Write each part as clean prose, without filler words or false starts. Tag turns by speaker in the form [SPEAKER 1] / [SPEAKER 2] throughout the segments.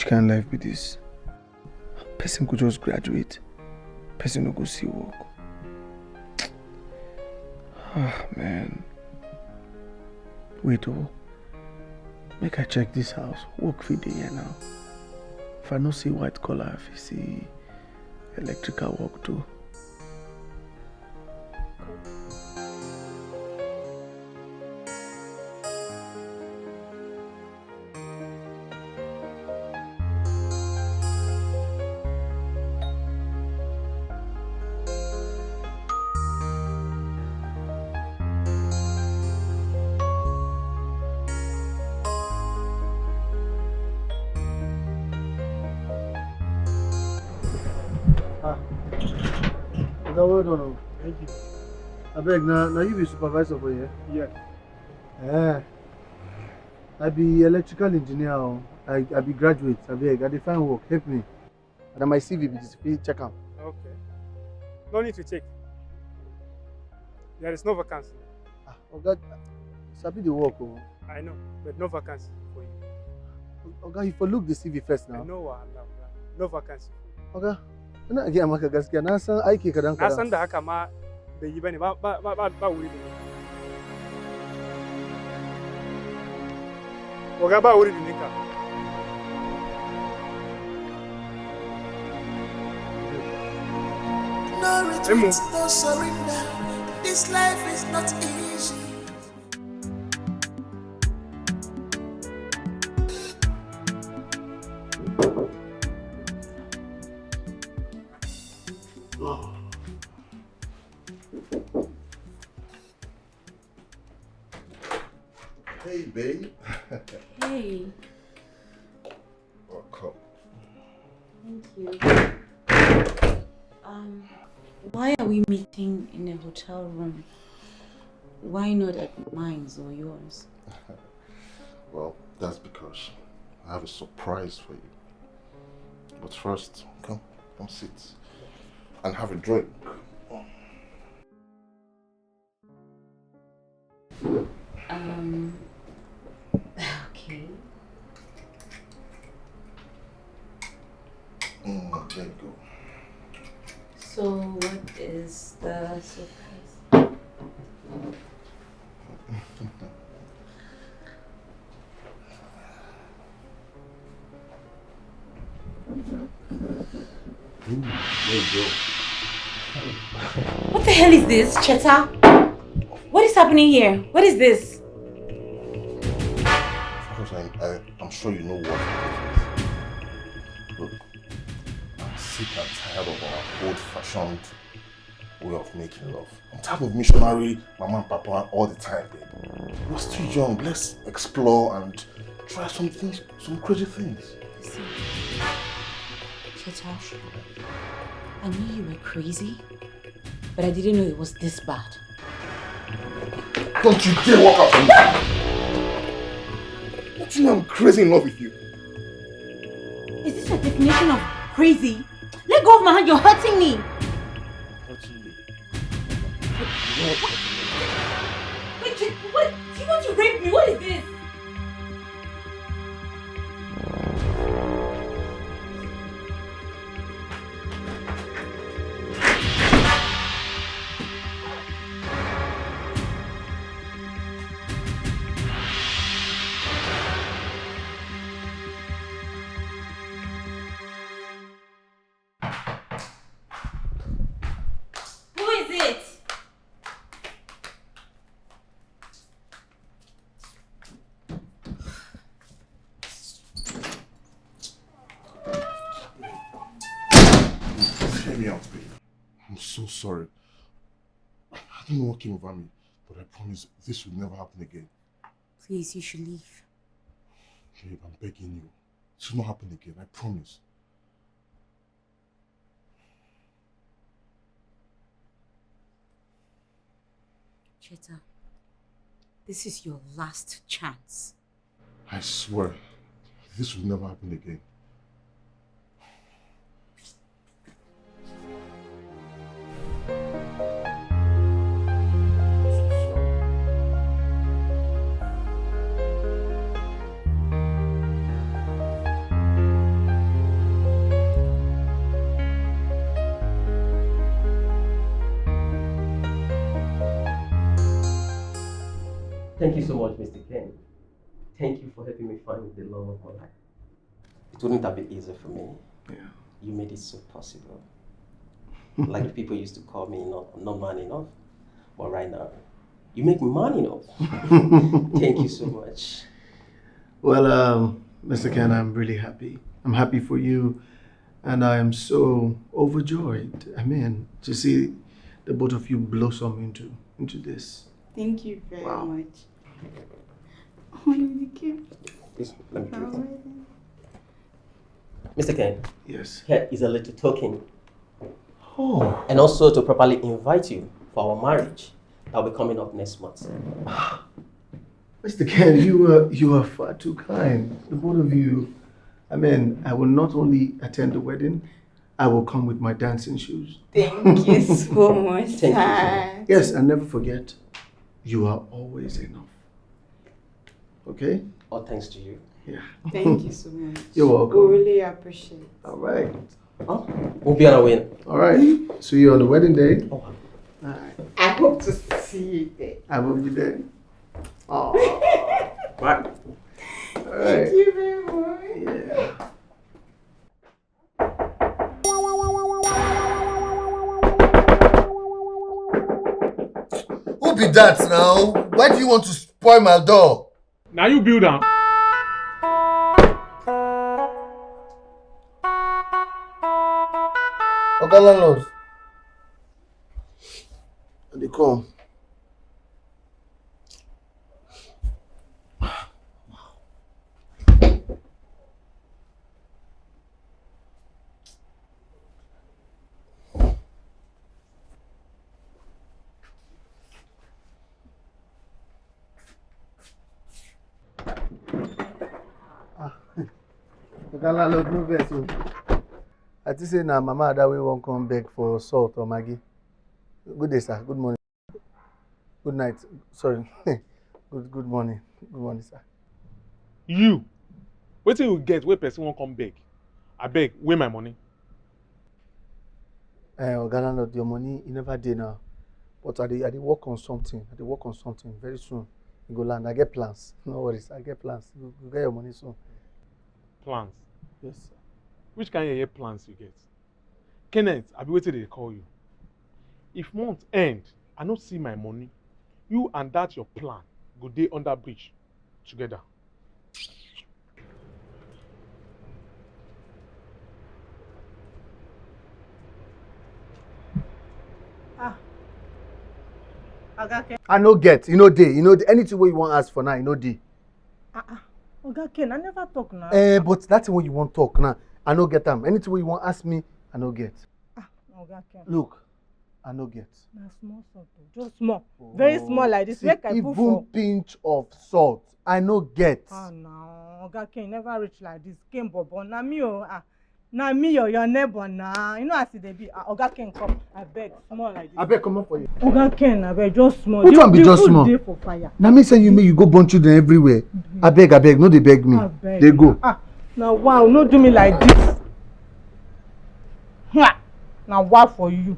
[SPEAKER 1] Which kind of life be this? Person could just graduate. Person no go see work. Ah, man. Wait, oh. Make I check this house. Work for the year now. If I no see white collar, if I see electrical work too.
[SPEAKER 2] Well done. Thank you. I beg, now you be supervisor for here?
[SPEAKER 3] Yes.
[SPEAKER 2] Yeah. I be electrical engineer. I be graduate. I beg, I define work. Help me. And my CV be display. Check out.
[SPEAKER 3] Okay. No need to check. There is no vacancy.
[SPEAKER 2] God, sabi the work. Oh.
[SPEAKER 3] I know, but no vacancy for you.
[SPEAKER 2] Okay, you for look the CV first now.
[SPEAKER 3] I know, no vacancy.
[SPEAKER 2] Okay. Ina ga maka gaskiya na san aiki kadan kadan.
[SPEAKER 3] Na san da haka ma bai yi bane ba wuri da nika. Oga ba wuri da nika.
[SPEAKER 4] No retreat, no surrender. This life is not easy.
[SPEAKER 5] Hey, babe.
[SPEAKER 6] Hey.
[SPEAKER 5] Welcome.
[SPEAKER 6] Thank you. Why are we meeting in a hotel room? Why not at mine or yours?
[SPEAKER 5] Well, that's because I have a surprise for you. But first, come sit and have a drink.
[SPEAKER 6] Okay.
[SPEAKER 5] There you go.
[SPEAKER 6] So what is the surprise?
[SPEAKER 5] There you go.
[SPEAKER 6] What the hell is this, Cheta? What is happening here? What is this?
[SPEAKER 5] I'm sure you know what it is. Look, I'm sick and tired of our old-fashioned way of making love. I'm tired of missionary, mama and papa all the time, babe. We're still young. Let's explore and try some things, some crazy things.
[SPEAKER 6] See, Cheta, I knew you were crazy, but I didn't know it was this bad.
[SPEAKER 5] Don't you dare walk out from me! Don't you know I'm crazy in love with you?
[SPEAKER 6] Is this a definition of crazy? Let go of my hand, you're hurting me!
[SPEAKER 5] Hurting you?
[SPEAKER 6] Wait, what? Do you want to rape me? What is this?
[SPEAKER 5] So sorry. I don't know what came over me, but I promise this will never happen again.
[SPEAKER 6] Please, you should leave.
[SPEAKER 5] Babe, I'm begging you. This will not happen again, I promise.
[SPEAKER 6] Cheta, this is your last chance.
[SPEAKER 5] I swear, this will never happen again.
[SPEAKER 7] Thank you so much, Mr. Ken. Thank you for helping me find the love of my life. It wouldn't have been easy for me.
[SPEAKER 1] Yeah.
[SPEAKER 7] You made it so possible. Like the people used to call me not man enough. But right now, you make me man enough. Thank you so much.
[SPEAKER 1] Well, Mr. Ken, I'm really happy. I'm happy for you. And I am so overjoyed. I mean, to see the both of you blossom into this.
[SPEAKER 6] Thank you very much.
[SPEAKER 7] Please, let me do it. Mr. Ken.
[SPEAKER 1] Yes.
[SPEAKER 7] Here is a little token.
[SPEAKER 1] Oh.
[SPEAKER 7] And also to properly invite you for our marriage that will be coming up next month.
[SPEAKER 1] Mr. Ken, you are far too kind. The both of you. I mean, I will not only attend the wedding, I will come with my dancing shoes.
[SPEAKER 6] Thank you so much.
[SPEAKER 7] Thank you.
[SPEAKER 1] Yes, and never forget, you are always enough. Okay?
[SPEAKER 7] All thanks to you.
[SPEAKER 1] Yeah.
[SPEAKER 6] Thank you so much.
[SPEAKER 1] You're welcome.
[SPEAKER 6] We really appreciate it.
[SPEAKER 1] All right.
[SPEAKER 7] Oh, we'll be on our way.
[SPEAKER 1] All right. See you on the wedding day.
[SPEAKER 7] Oh.
[SPEAKER 1] All right.
[SPEAKER 6] I hope to see you there.
[SPEAKER 1] I will be there. Oh.
[SPEAKER 7] Right.
[SPEAKER 1] All right.
[SPEAKER 6] Thank you very much.
[SPEAKER 1] Yeah.
[SPEAKER 2] Who be that now? Why do you want to spoil my door?
[SPEAKER 3] Now you build am.
[SPEAKER 2] Oga landlord.
[SPEAKER 1] They come.
[SPEAKER 2] Oga landlord no vex o. I think say na Mama Ada wey wan come beg for salt or Maggi. Good day, sir. Good morning. Good night. Sorry. Good morning. Good morning, sir.
[SPEAKER 3] You. Wetin you get wey person wan come beg? Abeg, where my money?
[SPEAKER 2] Oga landlord, your money e never dey now. But I dey work on something. I dey work on something. Very soon you go land. I get plans. No worries. I get plans. You get your money soon.
[SPEAKER 3] Plans.
[SPEAKER 2] Yes, sir.
[SPEAKER 3] Which kind of plans you get? Kenneth, I be waiting they call you. If month end, I not see my money. You and that your plan go dey under bridge together.
[SPEAKER 2] I no get. You know dey. You know anything wey you wan ask for now. You know dey.
[SPEAKER 8] Oga Ken, I never talk now.
[SPEAKER 2] But that's what you want talk now. I no get them. Anything you want ask me, I no get.
[SPEAKER 8] Oga Ken.
[SPEAKER 2] Look, I no get.
[SPEAKER 8] Na small salt, just small, very small like this. Make I put for.
[SPEAKER 2] Even pinch of salt, I no get.
[SPEAKER 8] No, Oga Ken, never reach like this. Ken Bobo, na me na me your neighbor na. You know as it be. Oga Ken come, I beg, small like this.
[SPEAKER 2] I beg come up for you.
[SPEAKER 8] Oga Ken, I beg, just small.
[SPEAKER 2] Which one be just small?
[SPEAKER 8] Dey for fire.
[SPEAKER 2] Na me say you go burn children everywhere. I beg, no dey beg me. They go.
[SPEAKER 8] Now wow, no do me like this. Now wow for you.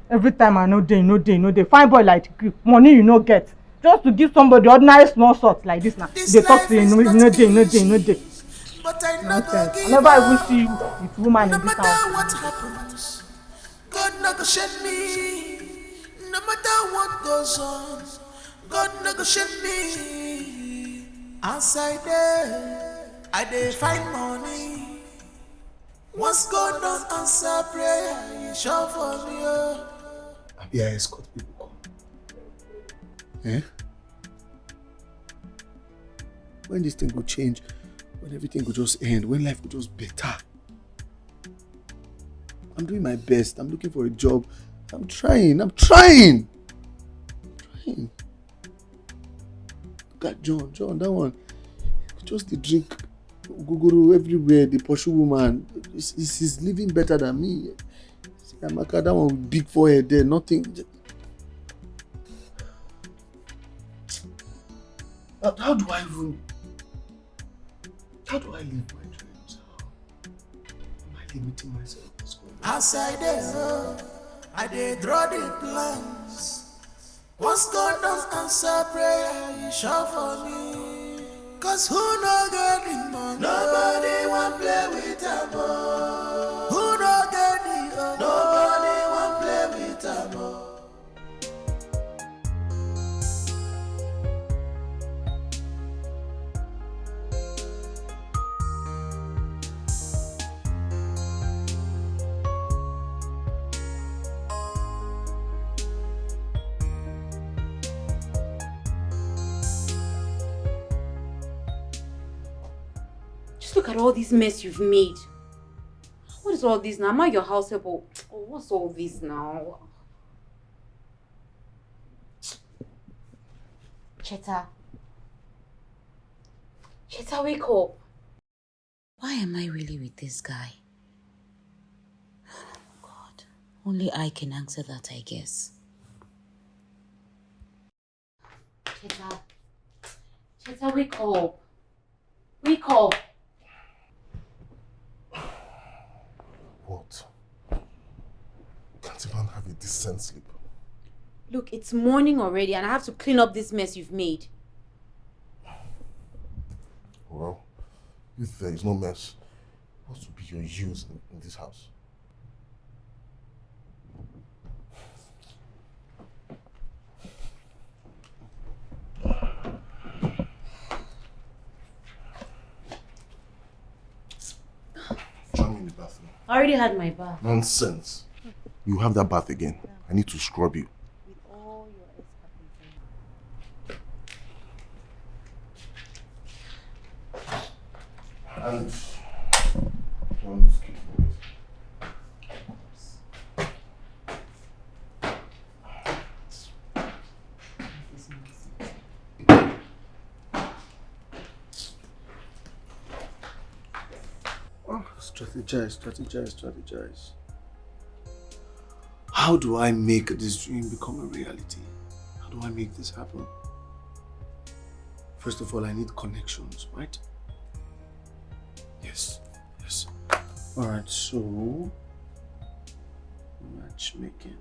[SPEAKER 8] Every time I no dey. Fine boy like you, money you no get. Just to give somebody ordinary small salt like this now. They talk to you, no dey.
[SPEAKER 4] But I never give
[SPEAKER 8] never even see you with woman
[SPEAKER 4] no
[SPEAKER 8] in this
[SPEAKER 4] matter
[SPEAKER 8] house.
[SPEAKER 4] what happens, God no go shed me. No matter what goes on, God no go shed me. As I dey find money. Once God don't answer prayer, you sure for me.
[SPEAKER 1] Yeah, I escort people come. Eh? When this thing will change, when everything will just end, when life will just better. I'm doing my best. I'm looking for a job. I'm trying. Look at John, that one. Just the drink. Guguru everywhere, the pursue woman. He's living better than me. See, Amaka, that one with big forehead there, nothing. How do I live my dreams? Am I limiting myself?
[SPEAKER 4] As I dey draw the plans. Once God don't answer prayer, you shout for me. Cause who no get the money? Nobody want play with a boy. Who no get the honor? Nobody want play with a boy.
[SPEAKER 6] Just look at all this mess you've made. What is all this now? Am I your house help? Oh, what's all this now? Cheta. Cheta, wake up. Why am I really with this guy? God, only I can answer that, I guess. Cheta. Cheta, wake up. Wake up.
[SPEAKER 5] What? Can't a man have a decent sleep?
[SPEAKER 6] Look, it's morning already and I have to clean up this mess you've made.
[SPEAKER 5] Well, if there is no mess, what would be your use in this house? Join me in the bathroom.
[SPEAKER 6] I already had my bath.
[SPEAKER 5] Nonsense. You have that bath again. I need to scrub you.
[SPEAKER 6] With all your
[SPEAKER 5] And don't skip it.
[SPEAKER 1] Oh, strategize. How do I make this dream become a reality? How do I make this happen? First of all, I need connections, right? Yes. Alright, so matchmaking.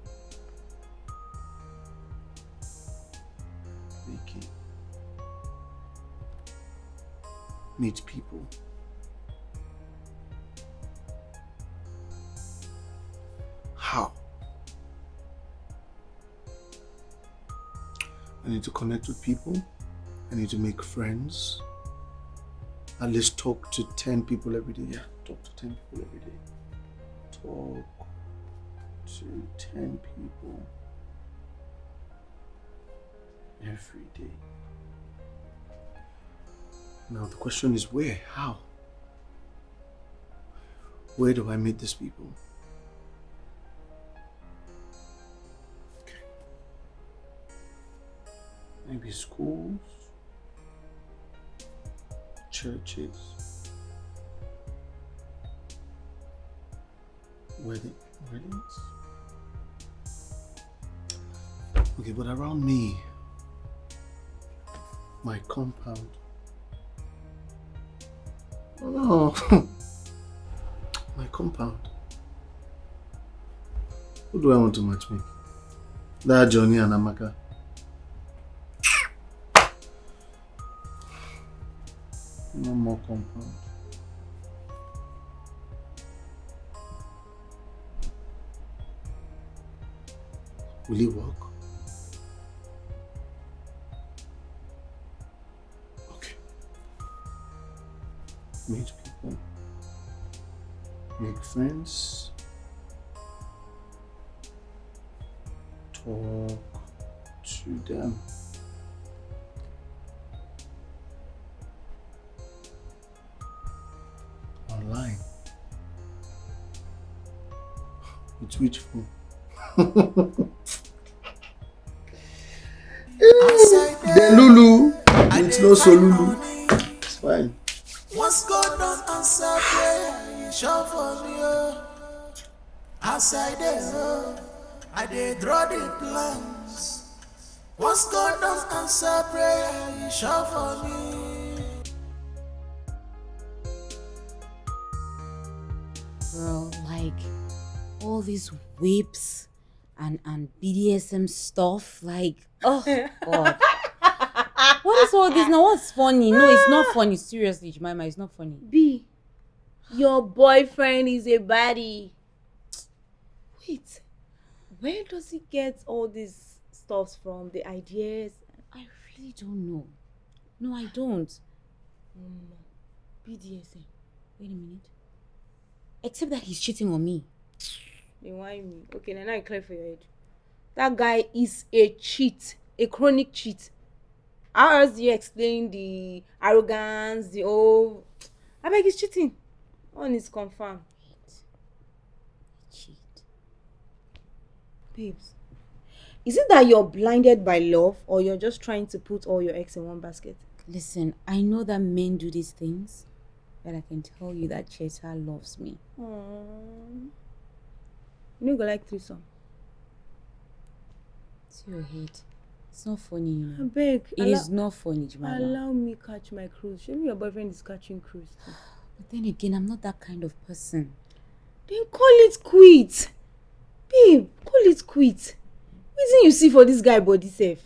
[SPEAKER 1] Meet people. How? I need to connect with people. I need to make friends. At least talk to 10 people every day. Yeah, talk to 10 people every day. Talk to 10 people every day. Now the question is where? How? Where do I meet these people? Okay. Maybe schools, churches, weddings. Okay, but around me, my compound. Oh no, my compound. Who do I want to match me? That Johnny and Amaka. No more compound. Will it work? Okay. Meet people. Make friends. Talk to them. Online. With which phone? The Lulu. It's not so Lulu. It's fine.
[SPEAKER 4] Once God don't answer prayer, you shout for me. Outside there, I dey draw the plans. Once God don't answer prayer, you shout for me.
[SPEAKER 6] Bro, like all these whips and BDSM stuff. Like, oh God. What is all this now? What's funny? No, it's not funny. Seriously, Jemima, it's not funny.
[SPEAKER 9] B, your boyfriend is a baddie. Wait, where does he get all these stuffs from? The ideas?
[SPEAKER 6] I really don't know. No, I don't.
[SPEAKER 9] BDSM.
[SPEAKER 6] Wait a minute. Except that he's cheating on me.
[SPEAKER 9] They whine me. Okay, now I clear for your head. That guy is a cheat, a chronic cheat. How else do you explain the arrogance, the old? I beg, he's cheating. One is confirmed.
[SPEAKER 6] Cheat.
[SPEAKER 9] Babes, is it that you're blinded by love, or you're just trying to put all your eggs in one basket?
[SPEAKER 6] Listen, I know that men do these things, but I can tell you that Cheta loves me.
[SPEAKER 9] Aww. You know, go like threesome.
[SPEAKER 6] It's your head. It's not funny, you
[SPEAKER 9] I
[SPEAKER 6] know.
[SPEAKER 9] beg.
[SPEAKER 6] It is not funny, Jemima.
[SPEAKER 9] Allow me catch my cruise. Show me your boyfriend is catching cruise too.
[SPEAKER 6] But then again, I'm not that kind of person.
[SPEAKER 9] Then call it quit. Babe, call it quit. Wetin you see for this guy body sef?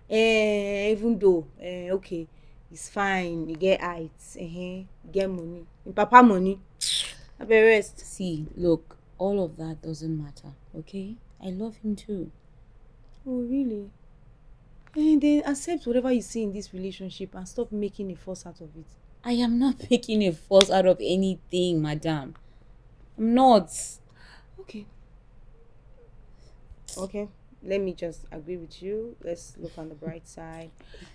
[SPEAKER 9] Even though, okay, he's fine, he get height, he get money, him papa money. Abeg rest.
[SPEAKER 6] See, look, all of that doesn't matter, okay? I love him too.
[SPEAKER 9] Oh really? And then accept whatever you see in this relationship and stop making a fuss out of it.
[SPEAKER 6] I am not making a fuss out of anything, madam. I'm not.
[SPEAKER 9] Okay. Okay, let me just agree with you. Let's look on the bright side.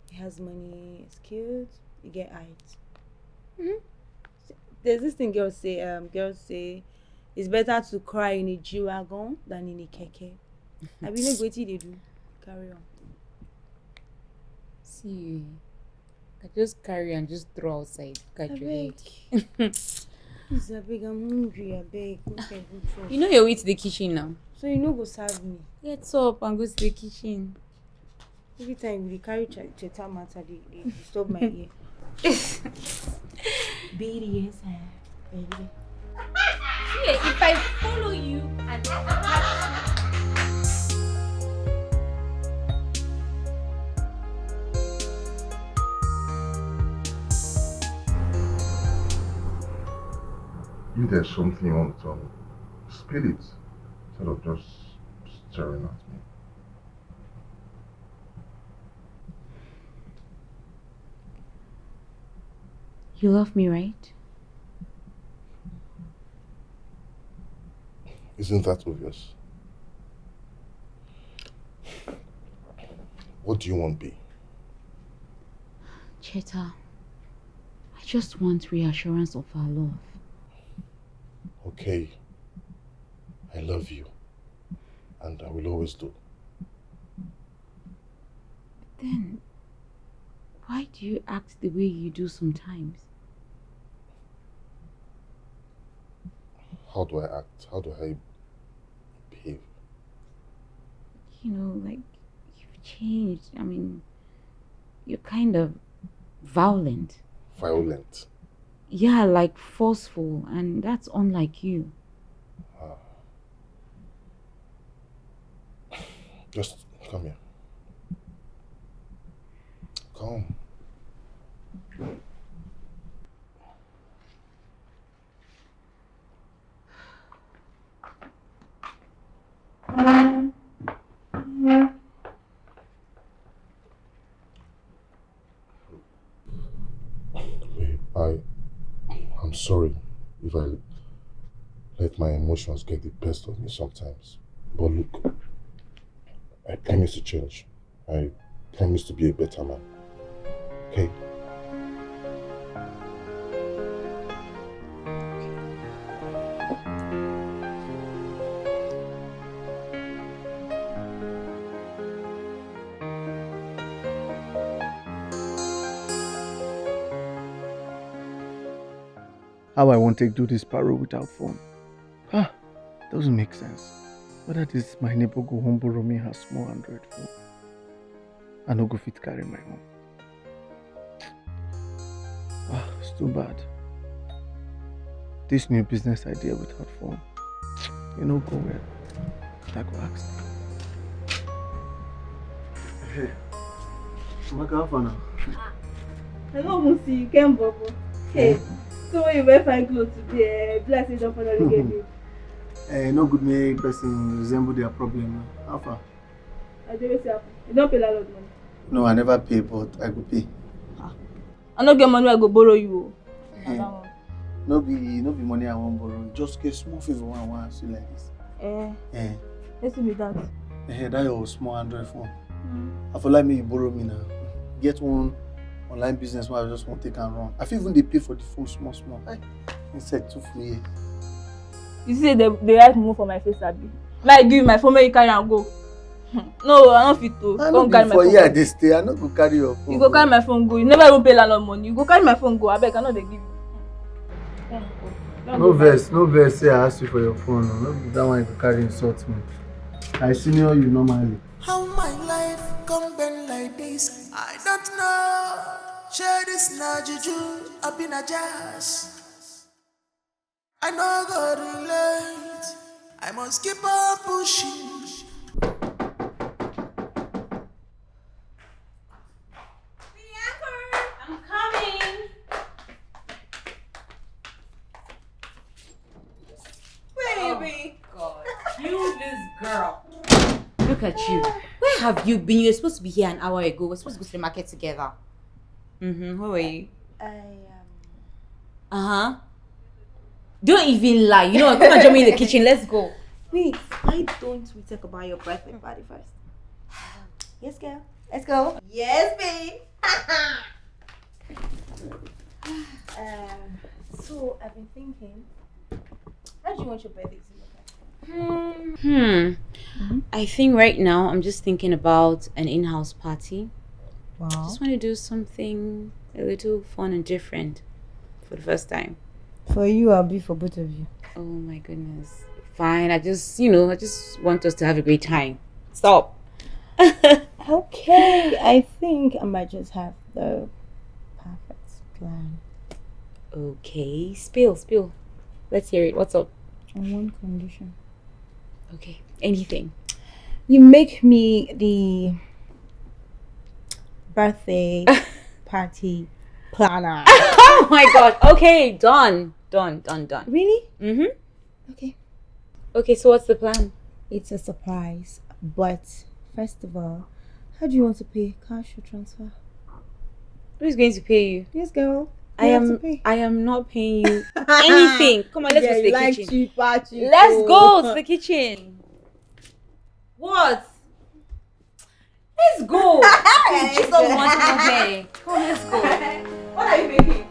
[SPEAKER 9] He has money, he's cute, he get height. There's this thing girls say it's better to cry in a G-Wagon than in a keke. I mean, what they do. Carry on.
[SPEAKER 6] See, I just carry and just throw outside. Catch your head.
[SPEAKER 9] Please, I beg, I'm hungry, I beg.
[SPEAKER 6] You know your way to the kitchen now.
[SPEAKER 9] So you know go serve me.
[SPEAKER 6] Get up and go to the kitchen.
[SPEAKER 9] Every time you carry Cheta matter, they disturb my ear.
[SPEAKER 6] BDSM, baby. Yeah, if I follow you and
[SPEAKER 5] If there's something you want to tell me, spill it instead of just staring at me.
[SPEAKER 6] You love me, right?
[SPEAKER 5] Isn't that obvious? What do you want, B?
[SPEAKER 6] Cheta, I just want reassurance of our love.
[SPEAKER 5] Okay, I love you, and I will always do.
[SPEAKER 6] Then, why do you act the way you do sometimes?
[SPEAKER 5] How do I act? How do I behave?
[SPEAKER 6] You know, like, you've changed. I mean, you're kind of violent.
[SPEAKER 5] Violent?
[SPEAKER 6] Yeah, like forceful, and that's unlike you.
[SPEAKER 5] Just come here. Come. Babe, I'm sorry if I let my emotions get the best of me sometimes. But look, I promise to change. I promise to be a better man. Okay?
[SPEAKER 1] How I want to do this paro without phone. Doesn't make sense. Whether this my neighbor go home borrow me her small Android phone. I no go fit carry my own. It's too bad. This new business idea without phone, you know, go well. I go ask. Hey, Amaka, how far now?
[SPEAKER 9] I don't even see you, came Bobo. Hey, so when you wear fine clothes today, bless you, don't finally get you.
[SPEAKER 1] No good make person resemble their problem. How far?
[SPEAKER 9] I do it happen. You don't pay a lot of money.
[SPEAKER 1] No, I never pay, but I go pay.
[SPEAKER 9] I don't get money, I go borrow you.
[SPEAKER 1] No be money I won't borrow. Just get small favor I want to see like this.
[SPEAKER 9] Let's do that.
[SPEAKER 1] That your small Android phone. I feel like me you borrow me now. Get one online business where I just want to take and run. I feel even they pay for the phone small. Insect too free.
[SPEAKER 9] You see they write move for my face, Abi. Like give you my phone, where you carry and go. No, I don't fit to. Don't carry my phone.
[SPEAKER 1] Yeah, they stay. I not go carry your phone.
[SPEAKER 9] You go carry my phone go. You never even pay landlord money. You go carry my phone go. I beg, I know they give you.
[SPEAKER 2] No verse. Say I ask you for your phone. No, that one you go carry insult me. I senior you normally.
[SPEAKER 4] How my life come been like this, I don't know. Share this na juju, I been a jazz. I know God relate. I must keep on pushing.
[SPEAKER 6] I'm coming. Baby. Oh God. You this girl. Look at you. Where have you been? You were supposed to be here an hour ago. We're supposed to go to the market together. Where were you? Don't even lie. You know what? Come and join me in the kitchen. Let's go.
[SPEAKER 9] Wait, why don't we talk about your birthday party first? Yes, girl. Let's go.
[SPEAKER 6] Yes, babe.
[SPEAKER 9] So I've been thinking, how do you want your birthday to look like?
[SPEAKER 6] I think right now I'm just thinking about an in-house party.
[SPEAKER 9] Wow.
[SPEAKER 6] Just want to do something a little fun and different for the first time.
[SPEAKER 9] For you, I'll be for both of you.
[SPEAKER 6] Oh my goodness. Fine. I just want us to have a great time. Stop.
[SPEAKER 9] Okay, I think I might just have the perfect plan.
[SPEAKER 6] Okay. Spill. Let's hear it. What's up?
[SPEAKER 9] On one condition.
[SPEAKER 6] Okay. Anything.
[SPEAKER 9] You make me the birthday party planner.
[SPEAKER 6] Oh my God. Okay. Done.
[SPEAKER 9] Really?
[SPEAKER 6] Okay, so what's the plan?
[SPEAKER 9] It's a surprise. But first of all, how do you want to pay? Cash or transfer?
[SPEAKER 6] Who's going to pay you?
[SPEAKER 9] Yes, girl.
[SPEAKER 6] I am not paying you anything. Come on, let's go to the kitchen.
[SPEAKER 9] Cheap party.
[SPEAKER 6] Let's go to the kitchen. What? Let's go. You just don't want to go there. Come on, let's go.
[SPEAKER 9] What are you making?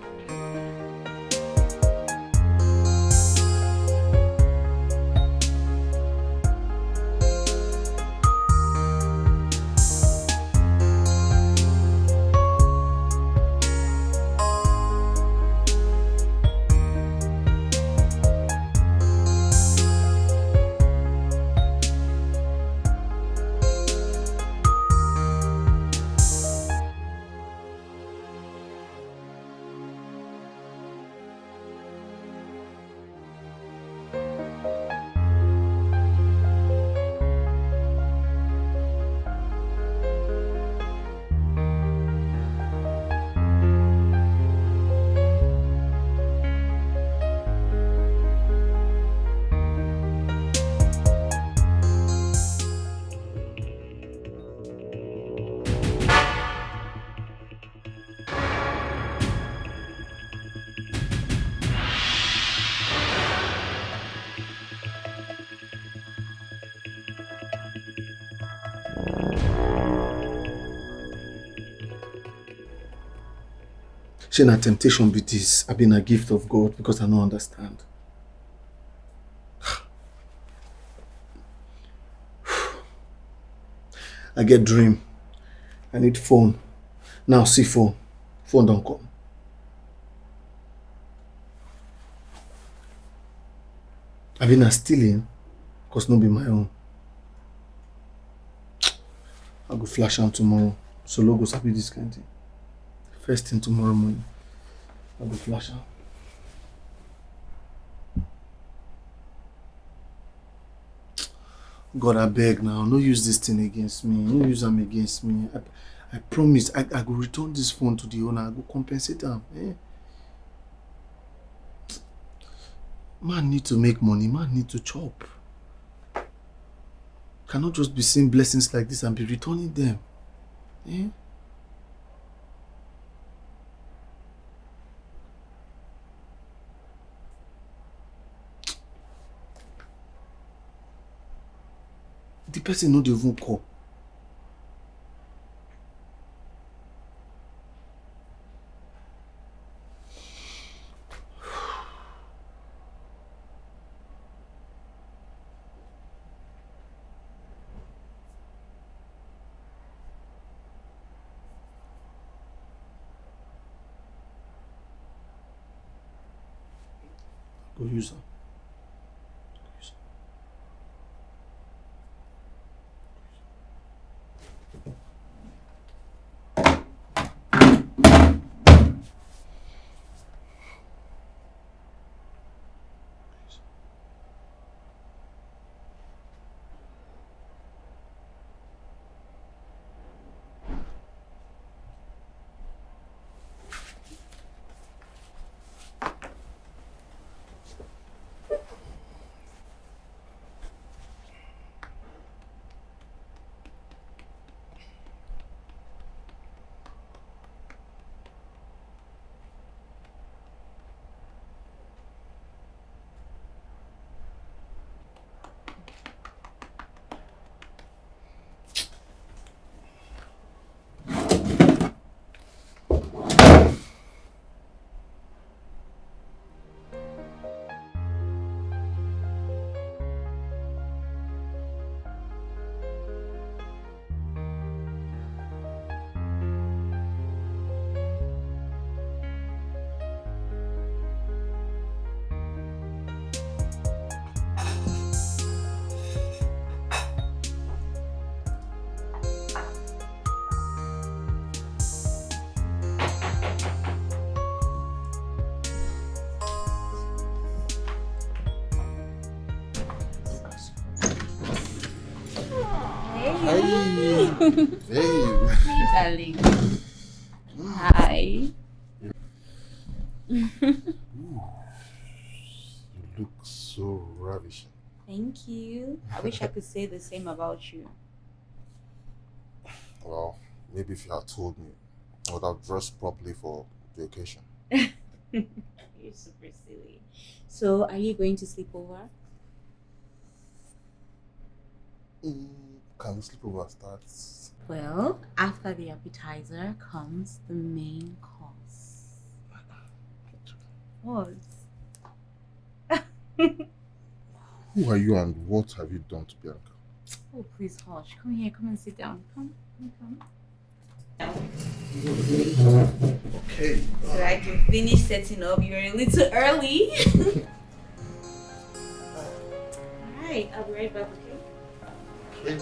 [SPEAKER 1] Shey na temptation be this. I been a gift of God because I don't understand. I get dream. I need phone. Now see phone. Phone don't come. I been a stealing because no be my own. I go flash am tomorrow. So logo sabi this kind of thing. First thing tomorrow morning, I'll go flash am. God, I beg now. No use this thing against me. No use them against me. I promise. I will return this phone to the owner. I will compensate them. Eh? Man need to make money. Man need to chop. Cannot just be seeing blessings like this and be returning them. Eh? The person no dey even call. Go use am.
[SPEAKER 5] Hey. Hey.
[SPEAKER 6] Darling. Hi.
[SPEAKER 5] You look so ravishing.
[SPEAKER 6] Thank you. I wish I could say the same about you.
[SPEAKER 5] Well, maybe if you had told me, I would have dressed properly for the occasion.
[SPEAKER 6] You're super silly. So, are you going to sleep over?
[SPEAKER 5] Can the sleepover start?
[SPEAKER 6] Well, after the appetizer comes the main course. What?
[SPEAKER 5] Who are you and what have you done to Bianca?
[SPEAKER 6] Oh, please hush. Come here. Come and sit down. Come.
[SPEAKER 5] Okay.
[SPEAKER 6] So I can finish setting up. You're a little early. Alright, I'll be right back, okay?
[SPEAKER 5] Okay.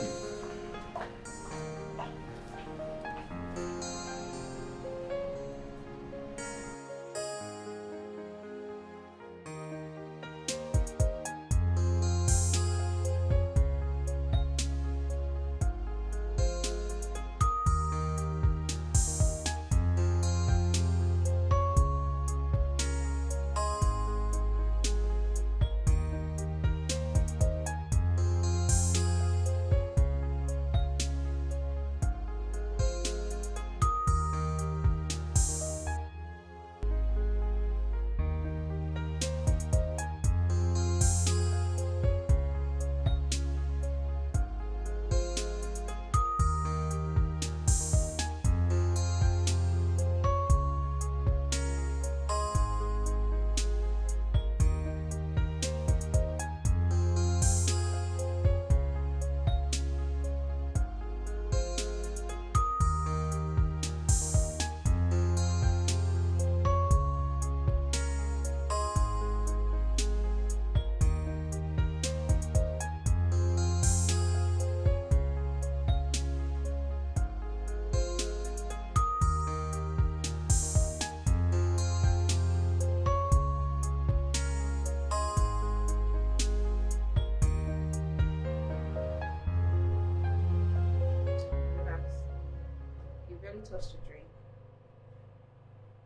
[SPEAKER 9] us to drink.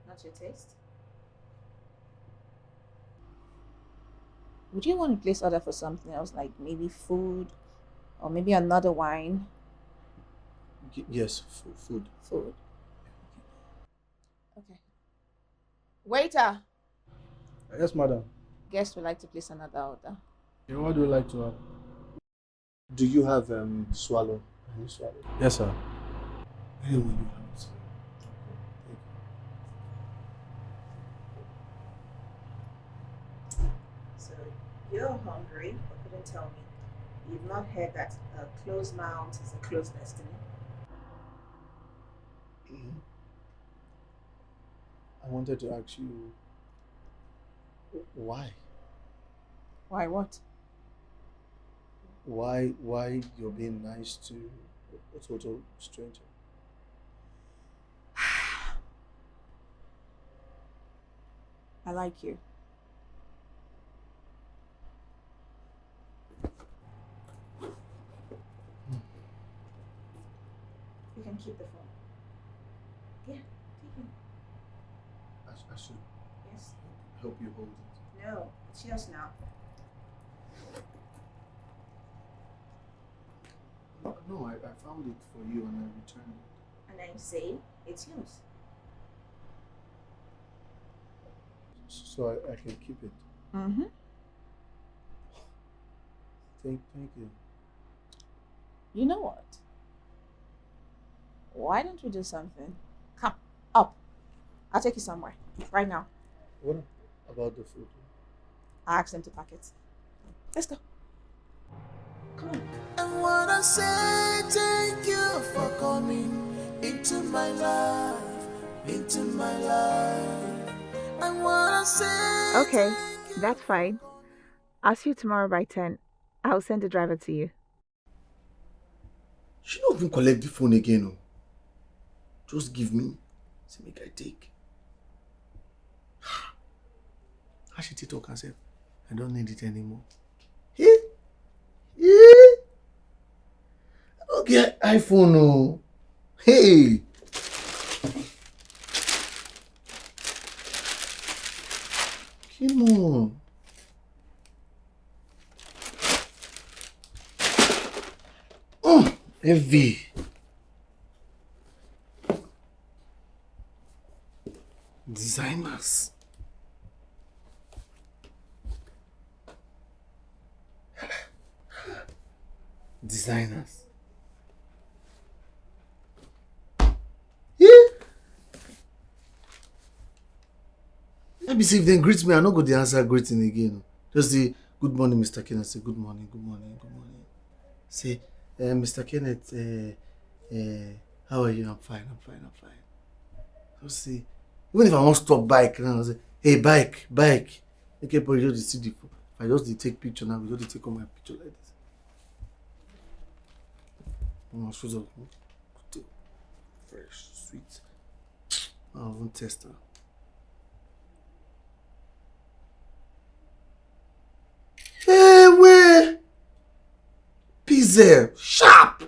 [SPEAKER 9] Not your taste? Would you want to place order for something else, like maybe food or maybe another wine?
[SPEAKER 1] Yes, food.
[SPEAKER 9] Food. Okay. Waiter!
[SPEAKER 2] Yes, madam.
[SPEAKER 9] Guest would like to place another order.
[SPEAKER 2] Yeah, what do you like to have?
[SPEAKER 1] Do you have swallow? Any swallow?
[SPEAKER 2] Yes, sir.
[SPEAKER 1] Where will you have it?
[SPEAKER 10] So you're hungry, but couldn't tell me. You've not heard that a closed mouth is a closed destiny.
[SPEAKER 1] I wanted to ask you why?
[SPEAKER 9] Why what?
[SPEAKER 1] Why you're being nice to a total stranger?
[SPEAKER 9] I like you.
[SPEAKER 10] You can keep the phone. Yeah, take it.
[SPEAKER 1] I should
[SPEAKER 10] Yes.
[SPEAKER 1] help you hold it.
[SPEAKER 10] No, it's yours now.
[SPEAKER 1] No, I found it for you and I returned it.
[SPEAKER 10] And I say it's yours.
[SPEAKER 1] So I can keep it.
[SPEAKER 9] Mm-hmm.
[SPEAKER 1] Thank you.
[SPEAKER 9] You know what? Why don't we do something? Come, up. I'll take you somewhere. Right now.
[SPEAKER 1] What about the food?
[SPEAKER 9] I'll ask them to pack it. Let's go. Come on.
[SPEAKER 4] I wanna say thank you for coming into my life, into my life. I wanna say
[SPEAKER 10] Okay, that's fine. I'll see you tomorrow by 10. I'll send the driver to you.
[SPEAKER 1] She not even collect the phone again. No. Just give me. Say make I take. How should she talk herself? I don't need it anymore. Hey? Yeah. I don't get iPhone. No. Hey. Come on. Oh, heavy. Designers. Designers. Yeah. Let me see if they greet me. I not go the answer greeting again. Just the good morning, Mr. Kenneth. Say good morning, good morning, good morning. Say, Mr. Kenneth, how are you? I'm fine, I'm fine, I'm fine. Just say, even if I want to stop bike, now I'll say, hey, bike. Okay, but you just see the phone. If I just take picture now, we just take all my picture like this. Oh, shoes up. Fresh, sweet. I won't test her. Hey, where? Pizza, sharp,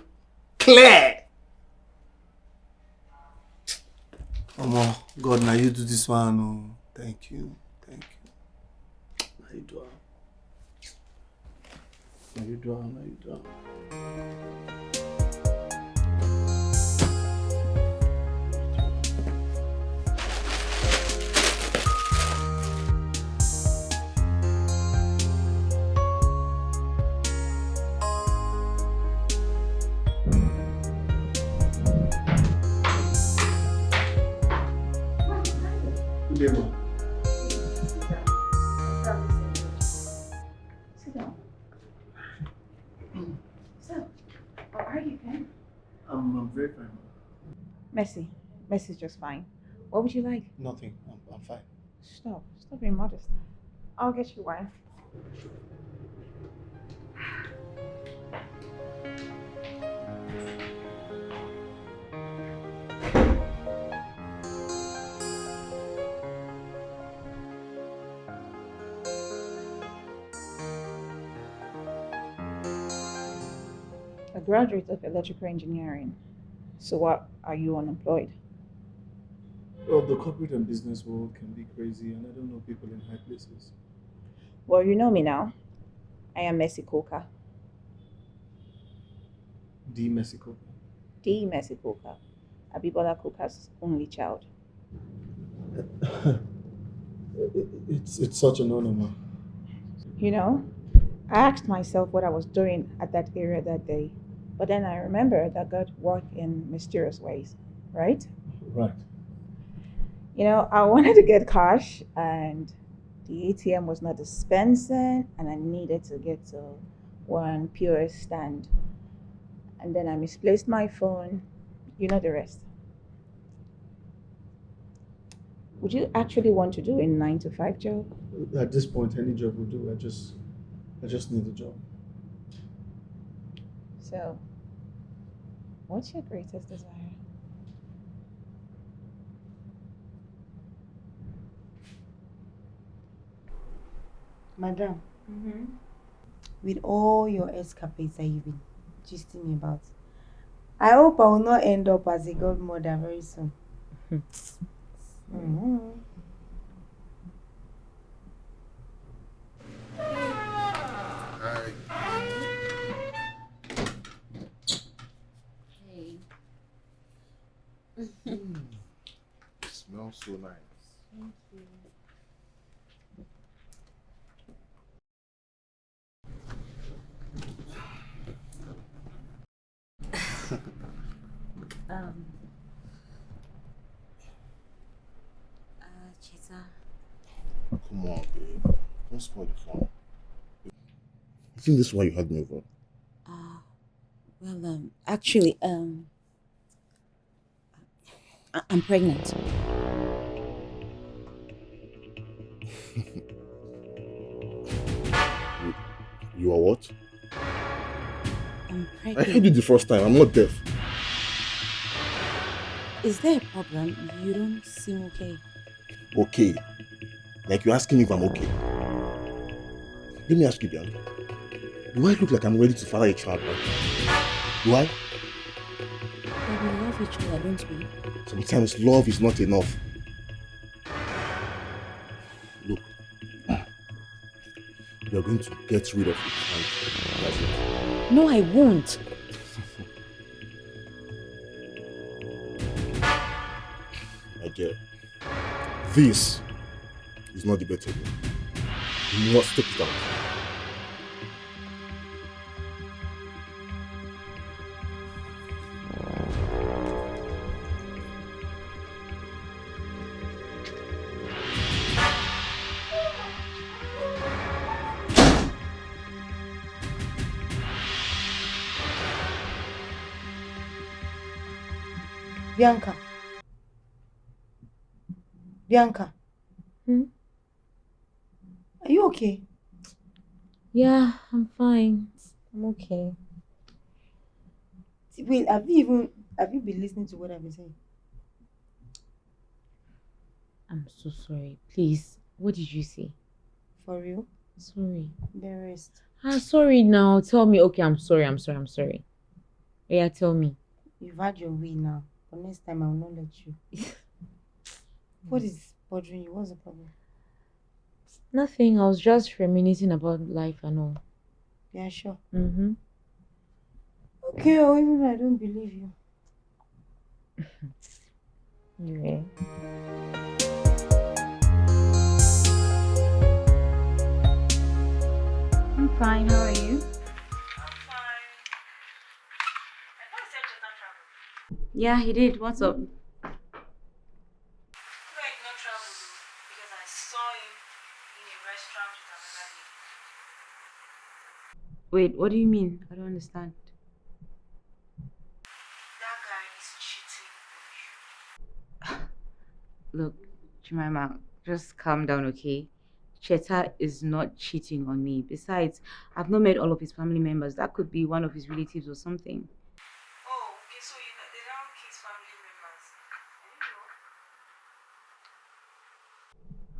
[SPEAKER 1] clear. Oh, God, now you do this one. Oh, thank you. Now you do it. Now you do it. Sit
[SPEAKER 10] down. So, how are you, Ken?
[SPEAKER 1] I'm very fine.
[SPEAKER 10] Messy's just fine. What would you like?
[SPEAKER 1] Nothing. I'm fine.
[SPEAKER 10] Stop being modest. I'll get you wine. A graduate of electrical engineering. So what, are you unemployed?
[SPEAKER 1] Well, the corporate and business world can be crazy, and I don't know people in high places.
[SPEAKER 9] Well, you know me now. I am Messi Coca.
[SPEAKER 1] The Mexico.
[SPEAKER 9] The Messi Coca. Abibola Coca's only child.
[SPEAKER 1] It's such an honor, man.
[SPEAKER 9] You know, I asked myself what I was doing at that area that day. But then I remembered that God worked in mysterious ways, right?
[SPEAKER 1] Right.
[SPEAKER 9] You know, I wanted to get cash and the ATM was not dispensing and I needed to get to one POS stand. And then I misplaced my phone. You know the rest. Would you actually want to do a 9 to 5 job?
[SPEAKER 1] At this point, any job will do. I just need a job.
[SPEAKER 9] So, what's your greatest desire?
[SPEAKER 11] Madam,
[SPEAKER 9] Mm-hmm.
[SPEAKER 11] with all your escapades that you've been gisting me about, I hope I will not end up as a godmother very soon. Mhm.
[SPEAKER 5] Hi.
[SPEAKER 6] Hey.
[SPEAKER 5] It smells so nice.
[SPEAKER 6] Thank you. um. Cheta.
[SPEAKER 5] Come on, babe. Don't spoil the fun. You think this is why you had me over?
[SPEAKER 6] Well, actually, I'm pregnant.
[SPEAKER 5] You are what?
[SPEAKER 6] I'm
[SPEAKER 5] I heard
[SPEAKER 6] pregnant.
[SPEAKER 5] you the first time. I'm not deaf.
[SPEAKER 6] Is there a problem? You don't seem okay.
[SPEAKER 5] Okay. Like you're asking me if I'm okay. Let me ask you, Bianca. Do I look like I'm ready to father a child right now? Do I?
[SPEAKER 6] But we love each other, don't we?
[SPEAKER 5] Sometimes love is not enough. Look, you're going to get rid of it. That's it.
[SPEAKER 6] No, I won't.
[SPEAKER 5] My dear, this is not debatable. You must take it out.
[SPEAKER 11] Bianca. Bianca.
[SPEAKER 6] Hmm?
[SPEAKER 11] Are you okay?
[SPEAKER 6] Yeah, I'm fine. I'm okay.
[SPEAKER 11] Wait, have you been listening to what I've been saying?
[SPEAKER 6] I'm so sorry. Please, what did you say?
[SPEAKER 11] For real?
[SPEAKER 6] Sorry.
[SPEAKER 11] The rest.
[SPEAKER 6] Sorry now. Tell me. Okay, I'm sorry. Yeah, tell me.
[SPEAKER 11] You've had your way now, but next time I will not let you. What is bothering you? What's the problem?
[SPEAKER 6] Nothing. I was just reminiscing about life and all.
[SPEAKER 11] Yeah, sure.
[SPEAKER 6] Mm-hmm.
[SPEAKER 11] Okay, or even though I don't believe you.
[SPEAKER 6] Yeah. I'm fine. How are you? Yeah, he did. What's up? Wait, what do you mean? I don't understand.
[SPEAKER 11] That guy is cheating on you.
[SPEAKER 6] Look, Jemima, just calm down, okay? Cheta is not cheating on me. Besides, I've not met all of his family members. That could be one of his relatives or something.
[SPEAKER 11] Oh, okay, so they don't kiss family members.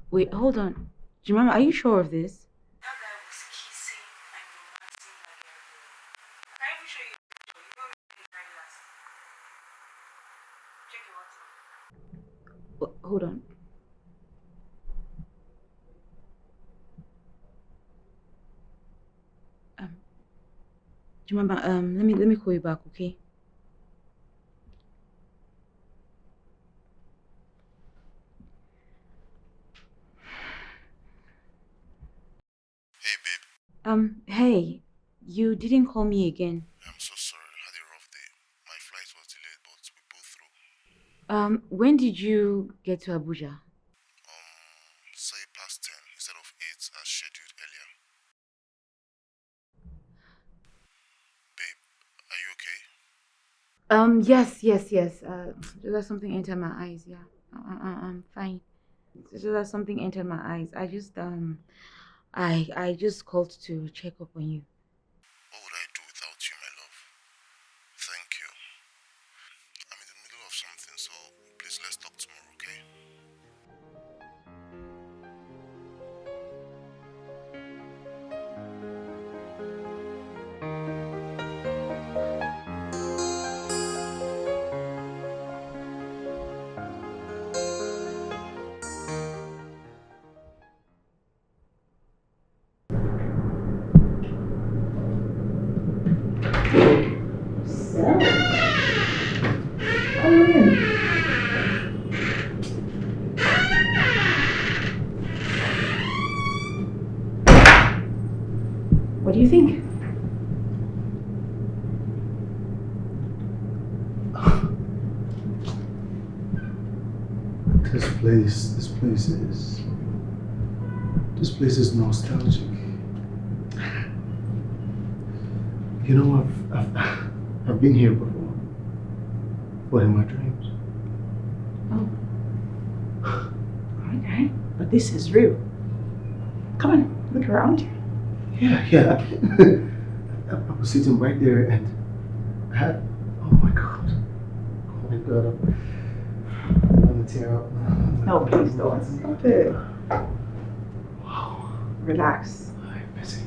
[SPEAKER 6] Wait, hold on. Jemima, are you sure of this?
[SPEAKER 11] That guy was kissing and romancing that girl. I can even show you a picture. You know me the very last. Check your WhatsApp.
[SPEAKER 6] hold on. Do you remember? Let me call you back, okay?
[SPEAKER 5] Hey, babe.
[SPEAKER 6] Hey, you didn't call me again.
[SPEAKER 5] I'm so sorry. I had a rough day. My flight was delayed, but we pulled through.
[SPEAKER 6] When did you get to Abuja?
[SPEAKER 5] Say past 10 instead of 8 as scheduled earlier. Babe, are you okay?
[SPEAKER 6] Yes. There's something entered my eyes. Yeah, I'm fine. There's something entered my eyes. I just called to check up on you.
[SPEAKER 5] What would I do without you, my love? Thank you. I'm in the middle of something, so please let's talk tomorrow, okay?
[SPEAKER 6] What do you think?
[SPEAKER 1] This place is nostalgic. You know, I've been here before, but in my dreams.
[SPEAKER 12] Oh. Okay, but this is real. Come on, look around.
[SPEAKER 1] Yeah. I was sitting right there and I had, oh my God, I'm gonna tear up.
[SPEAKER 12] No, please don't. Stop it.
[SPEAKER 1] Wow.
[SPEAKER 12] Relax.
[SPEAKER 1] I'm busy.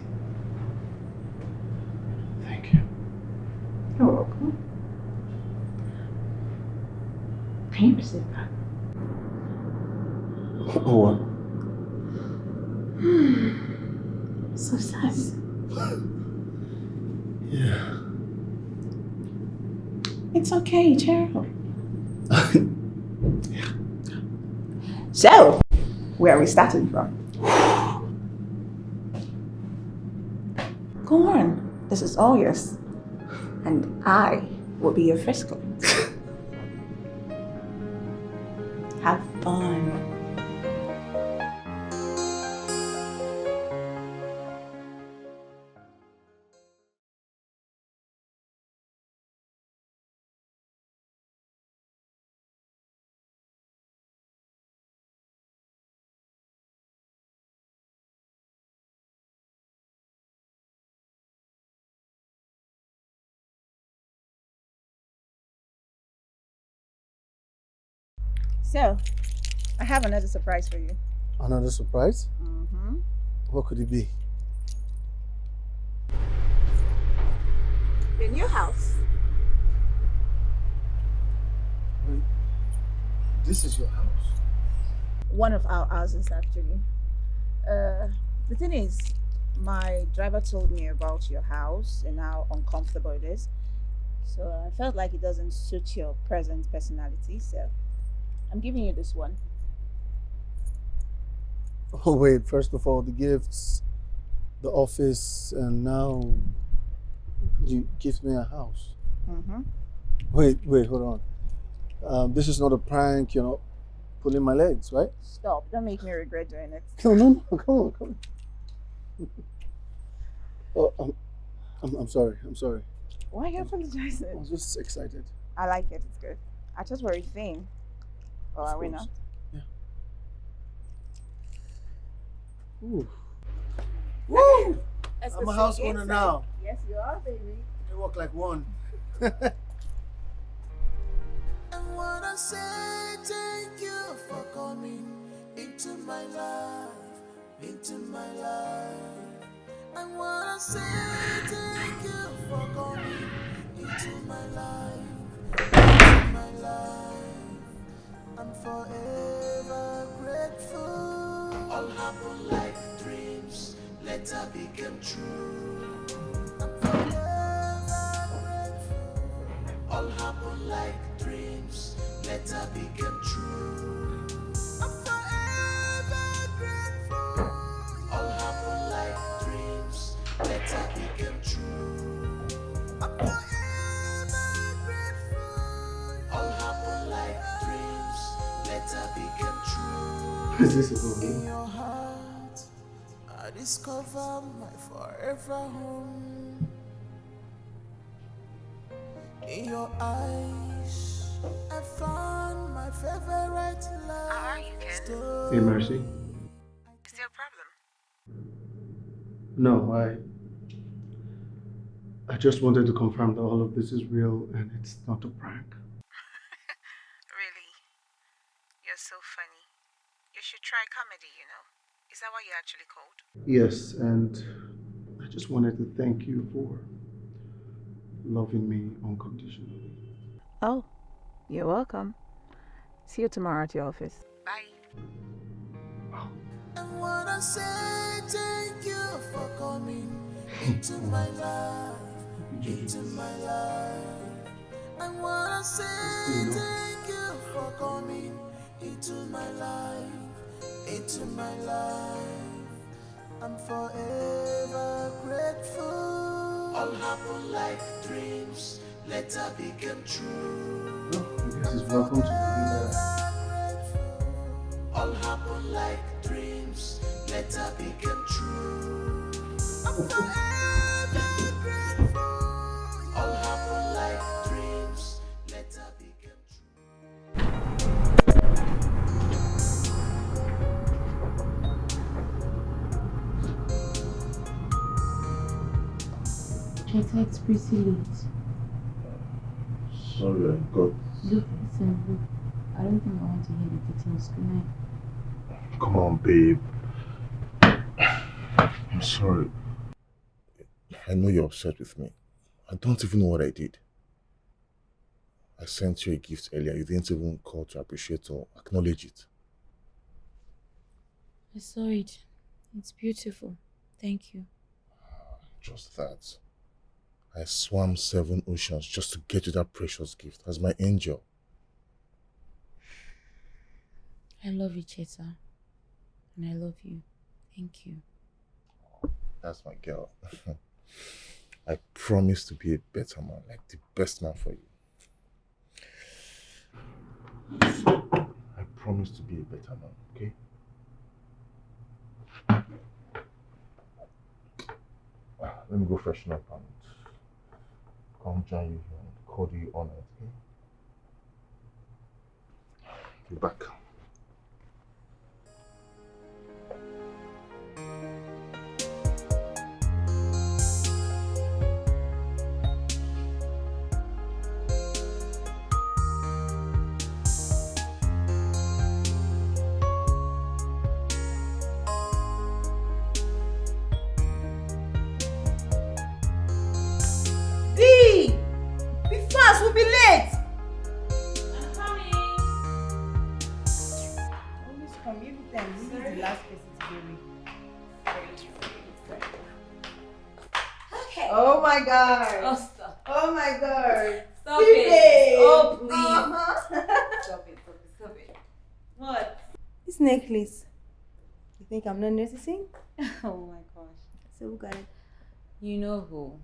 [SPEAKER 1] Thank you.
[SPEAKER 12] You're welcome. Can you receive that?
[SPEAKER 1] What?
[SPEAKER 12] Success.
[SPEAKER 1] Yeah.
[SPEAKER 12] It's okay, cheer up. So, where are we starting from? Go on, this is all yours. And I will be your first client. Have fun. So, I have another surprise for you.
[SPEAKER 2] Another surprise?
[SPEAKER 12] Mm-hmm.
[SPEAKER 2] What could it be?
[SPEAKER 12] Your new house.
[SPEAKER 2] Wait, this is your house?
[SPEAKER 12] One of our houses, actually. The thing is, my driver told me about your house and how uncomfortable it is. So I felt like it doesn't suit your present personality. So I'm giving you this one.
[SPEAKER 2] Oh wait, first of all, the gifts, the office, and now you give me a house.
[SPEAKER 12] Mm-hmm.
[SPEAKER 2] Wait, hold on. This is not a prank, you're not pulling my legs, right?
[SPEAKER 12] Stop. Don't make me regret doing it.
[SPEAKER 2] No, come on. Oh, I'm sorry.
[SPEAKER 12] Why are you
[SPEAKER 2] I
[SPEAKER 12] apologizing?
[SPEAKER 2] was just excited.
[SPEAKER 12] I like it. It's good. I just worry thing. Or
[SPEAKER 2] Of
[SPEAKER 12] are we
[SPEAKER 2] course.
[SPEAKER 12] not?
[SPEAKER 2] Yeah. Ooh. Woo! I'm a house owner now.
[SPEAKER 12] Yes, you are, baby.
[SPEAKER 2] They walk like one.
[SPEAKER 4] And wanna say thank you for coming into my life, into my life. I wanna say thank you for coming into my life, into my life. I'm forever grateful. All happen like dreams, later became true. I'm forever grateful. All happen like dreams, later became true. I'm forever grateful. All happen like dreams, later became true. I'm forever grateful. All happen like dreams, later became true.
[SPEAKER 1] Is this a good
[SPEAKER 4] In
[SPEAKER 1] one?
[SPEAKER 4] your heart, I discover my forever home. In your eyes, I found my favorite love. How are you, Ken?
[SPEAKER 1] Hey, Mercy.
[SPEAKER 10] Is there a problem?
[SPEAKER 1] No, I just wanted to confirm that all of this is real and it's not a prank.
[SPEAKER 10] Really? You're so funny. You should try comedy, you know. Is that what you actually called?
[SPEAKER 1] Yes, and I just wanted to thank you for loving me unconditionally.
[SPEAKER 10] Oh, you're welcome. See you tomorrow at your office. Bye.
[SPEAKER 4] I wanna say thank you for coming into my life, into my life. I wanna say thank you for coming into my life, into my life. I'm forever grateful. All happen like dreams, later became true.
[SPEAKER 1] Well, I guess it's welcome to that.
[SPEAKER 4] All happen like dreams, later became true. I'm forever grateful. All happen like dreams, later became true.
[SPEAKER 6] Cheta, it's pretty late.
[SPEAKER 5] Sorry, I got...
[SPEAKER 6] Look, listen, look. I don't think I want to hear the details. Good night.
[SPEAKER 5] Come on, babe. I'm sorry. I know you're upset with me. I don't even know what I did. I sent you a gift earlier. You didn't even call to appreciate or acknowledge it.
[SPEAKER 6] I saw it. It's beautiful. Thank you.
[SPEAKER 5] Just that. I swam 7 oceans just to get you that precious gift as my angel.
[SPEAKER 6] I love you, Cheta. And I love you. Thank you.
[SPEAKER 5] That's my girl. I promise to be a better man, like the best man for you. I promise to be a better man, okay? Let me go freshen up and come join you here and call you on it, okay? Be back.
[SPEAKER 9] Be fast, we'll be late.
[SPEAKER 6] I'm coming.
[SPEAKER 9] Always come every time. This is the last person to be with.
[SPEAKER 6] Okay.
[SPEAKER 9] Oh my god.
[SPEAKER 6] Oh, stop.
[SPEAKER 9] Oh my god.
[SPEAKER 6] Stop it. Oh, please.
[SPEAKER 9] Uh-huh.
[SPEAKER 6] Stop it, stop it, stop it. What?
[SPEAKER 9] This necklace. You think I'm not noticing?
[SPEAKER 6] Oh my gosh.
[SPEAKER 9] So who got it?
[SPEAKER 6] You know who?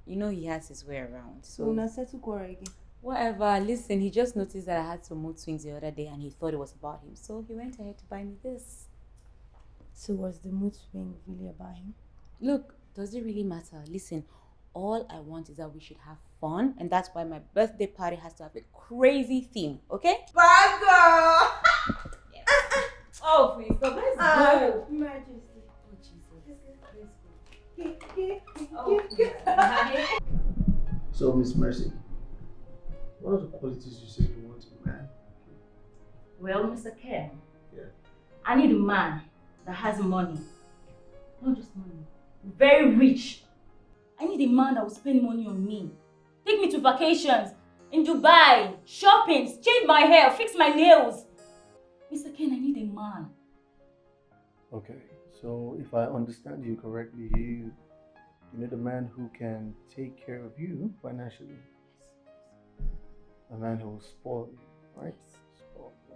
[SPEAKER 6] You know he has his way around.
[SPEAKER 9] So we're not set to quarrel again.
[SPEAKER 6] Whatever. Listen, he just noticed that I had some mood swings the other day and he thought it was about him. So he went ahead to buy me this.
[SPEAKER 9] So was the mood swing really about him?
[SPEAKER 6] Look, does it really matter? Listen, all I want is that we should have fun, and that's why my birthday party has to have a crazy theme, okay?
[SPEAKER 9] Bad girl!
[SPEAKER 6] Yeah. Oh, please, stop. Let's go.
[SPEAKER 9] Majesty.
[SPEAKER 6] Oh, Jesus. Let's go.
[SPEAKER 9] Oh,
[SPEAKER 6] please.
[SPEAKER 1] So, Miss Mercy, what are the qualities you say you want in a man?
[SPEAKER 13] Well, Mr. Ken,
[SPEAKER 1] Yeah.
[SPEAKER 13] I need a man that has money. Not just money. Very rich. I need a man that will spend money on me. Take me to vacations in Dubai, shopping, change my hair, fix my nails. Mr. Ken, I need a man.
[SPEAKER 1] Okay, so if I understand you correctly, you need a man who can take care of you financially. A man who will spoil you, right? Spoil you.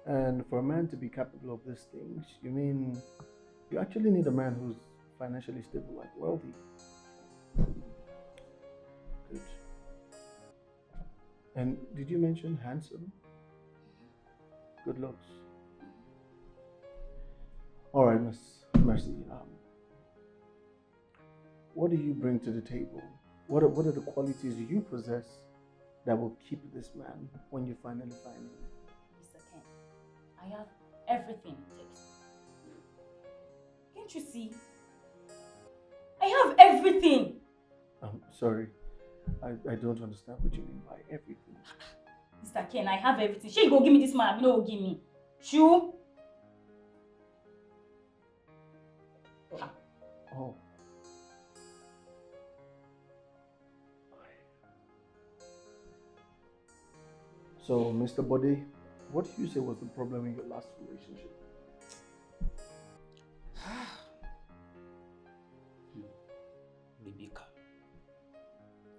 [SPEAKER 1] Okay. And for a man to be capable of these things, you mean you actually need a man who's financially stable, like wealthy. Good. And did you mention handsome? Good looks. All right, Miss Mercy. What do you bring to the table? What are the qualities you possess that will keep this man when you finally find him?
[SPEAKER 13] Mr. Ken, I have everything it takes. Can't you see? I have everything.
[SPEAKER 1] I'm sorry. I don't understand what you mean by everything.
[SPEAKER 13] Mr. Ken, I have everything. She go give me this man, you know, give me. Shoo.
[SPEAKER 1] Oh. So, Mr. Bode, what do you say was the problem in your last relationship?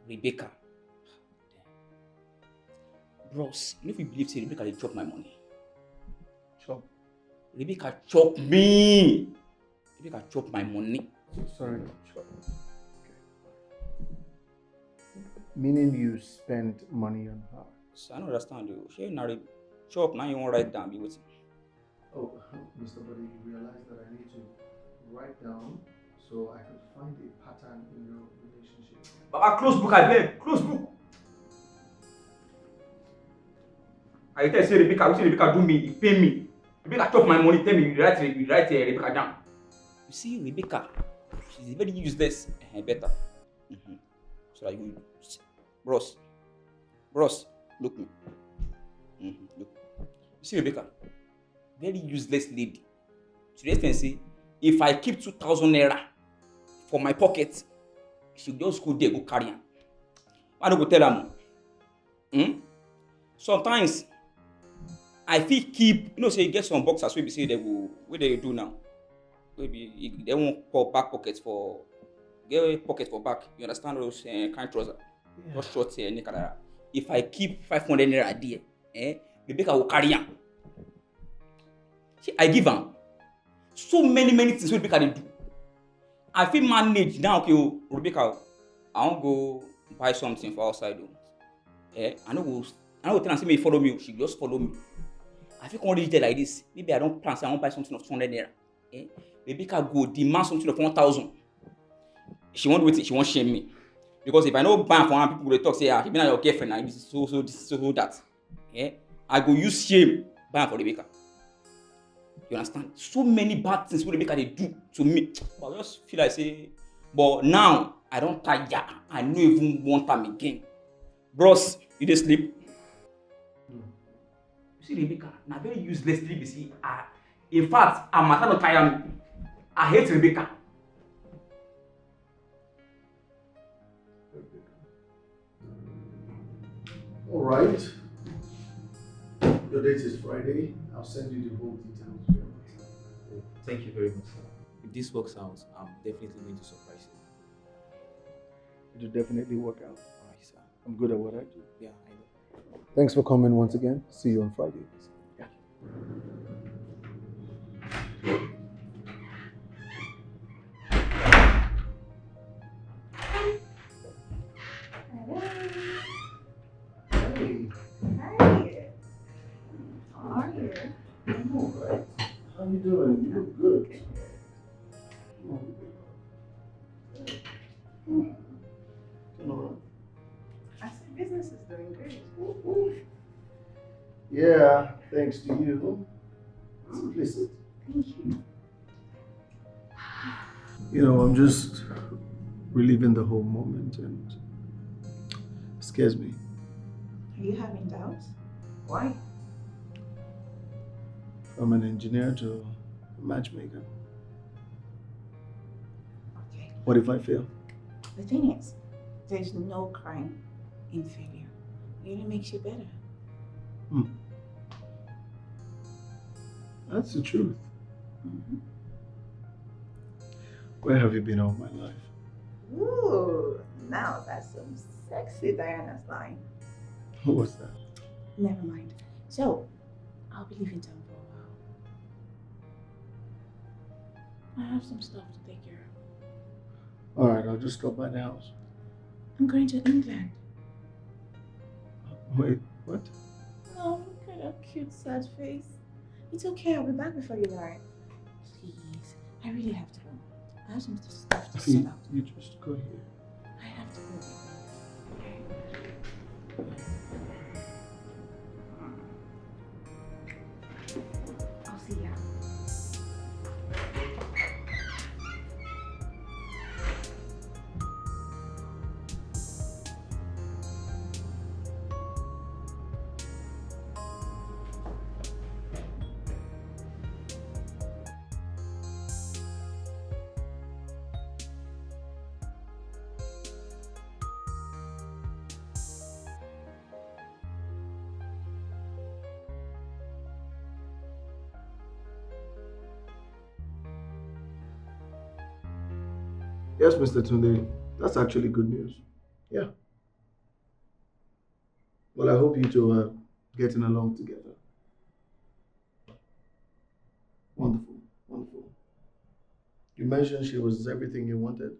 [SPEAKER 14] Rebecca. Bros, you know if you believe say Rebecca they chop my money.
[SPEAKER 1] Chop?
[SPEAKER 14] Rebecca chop me. Rebecca chop my money.
[SPEAKER 1] Sorry, chop. Okay. Meaning you spent money on her?
[SPEAKER 14] So I don't understand you. She not chop now you won't write down be waiting.
[SPEAKER 1] Oh, Mr. Bode, you realize that I need to write down so I could find a pattern in your relationship.
[SPEAKER 14] Baba, close book, I beg. Close book. I tell you, say Rebecca, what Rebecca do me, he pay me. Rebecca chop my money, tell me you write Rebecca down. You see, Rebecca, she's very useless. Better. So that you, bros, look me. Look. You see Rebecca, very useless lady. To the extent say, if I keep 2,000 naira for my pocket, she just go there, go carry am. I don't go tell am. Sometimes I feel keep, say you get some boxers wey be say they go, what they do now? Maybe they won't call back pockets for, get pocket for back. You understand those kind trousers? Just short neck. If I keep 500 naira there, Rebecca will carry am. See, I give am so many things wey Rebecca dey do. I feel manage now, okay, Rebecca, I won't go buy something for outside. I no tell her say me follow me. She just follow me. I feel come reach there like this. Maybe I don't plan say I won't buy something of 200 naira. Rebecca go demand something of 1,000. She won't wait. She won't shame me because if I no buy for her, people will talk say, she be not your girlfriend. Now this so that. I go use shame buy for Rebecca. You understand? So many bad things Rebecca they do to me. But I just feel like say, but now I don't tire. I don't even want them again. Bros, you dey sleep? You see Rebecca, na very useless lady be see. In fact, I'm not tire me. I hate Rebecca.
[SPEAKER 1] All right. Your date is Friday. I'll send you the whole details.
[SPEAKER 15] Thank you very much, sir. If this works out, I'm definitely going to surprise you.
[SPEAKER 1] It'll definitely work out.
[SPEAKER 15] All right, sir.
[SPEAKER 1] I'm good at what I do.
[SPEAKER 15] Yeah, I know.
[SPEAKER 1] Thanks for coming once again. See you on Friday. Yeah. Hey.
[SPEAKER 16] Hi. How are you?
[SPEAKER 1] I'm all right. How you doing? You look good.
[SPEAKER 16] I said business is doing great.
[SPEAKER 1] Yeah, thanks to you. Listen.
[SPEAKER 16] Thank you.
[SPEAKER 1] I'm just reliving the whole moment and it scares me.
[SPEAKER 16] Are you having doubts? Why?
[SPEAKER 1] From an engineer to a matchmaker.
[SPEAKER 16] Okay.
[SPEAKER 1] What if I fail?
[SPEAKER 16] The thing is, there's no crime in failure. It only makes you better.
[SPEAKER 1] That's the truth.
[SPEAKER 12] Mm-hmm.
[SPEAKER 1] Where have you been all my life?
[SPEAKER 12] Ooh, now that's some sexy Diana's line.
[SPEAKER 1] What was that?
[SPEAKER 12] Never mind. So, I'll be leaving town for a while. I have some stuff to take care of.
[SPEAKER 1] Alright, I'll just stop by the house.
[SPEAKER 12] I'm going to England.
[SPEAKER 1] Wait, what?
[SPEAKER 12] Oh, look at that cute sad face. It's okay, I'll be back before you arrive. Please, I really have to go. I have some stuff to sort out.
[SPEAKER 1] You just go here.
[SPEAKER 12] I have to go. Okay. I'll see ya.
[SPEAKER 1] Yes, Mr. Tunde. That's actually good news. Yeah. Well, I hope you two are getting along together. Wonderful, wonderful. You mentioned she was everything you wanted.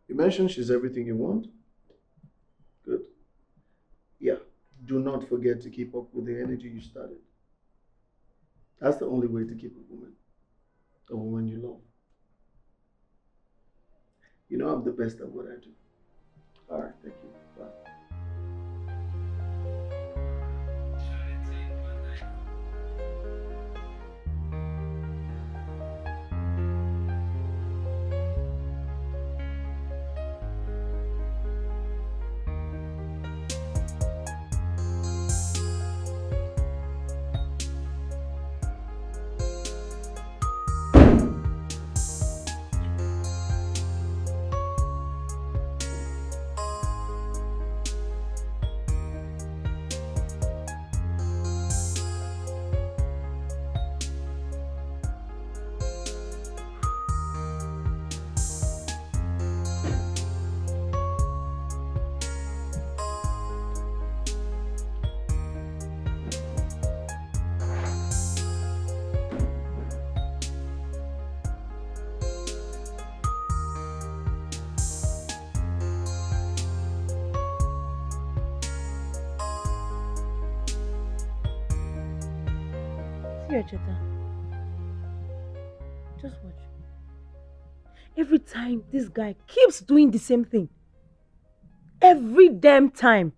[SPEAKER 1] You mentioned she's everything you want? Good. Yeah. Do not forget to keep up with the energy you started. That's the only way to keep a woman you love. You know I'm the best at what I do. All right, thank you. Bye.
[SPEAKER 11] Here, Cheta. Just watch. Every time this guy keeps doing the same thing. Every damn time.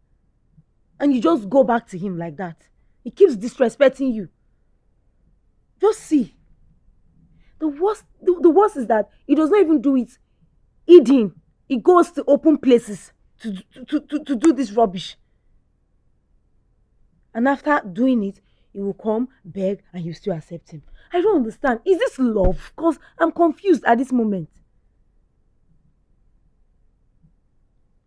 [SPEAKER 11] And you just go back to him like that. He keeps disrespecting you. Just see. The worst is that he does not even do it hidden. He goes to open places to do this rubbish. And after doing it, he will come, beg, and you still accept him. I don't understand. Is this love? Because I'm confused at this moment.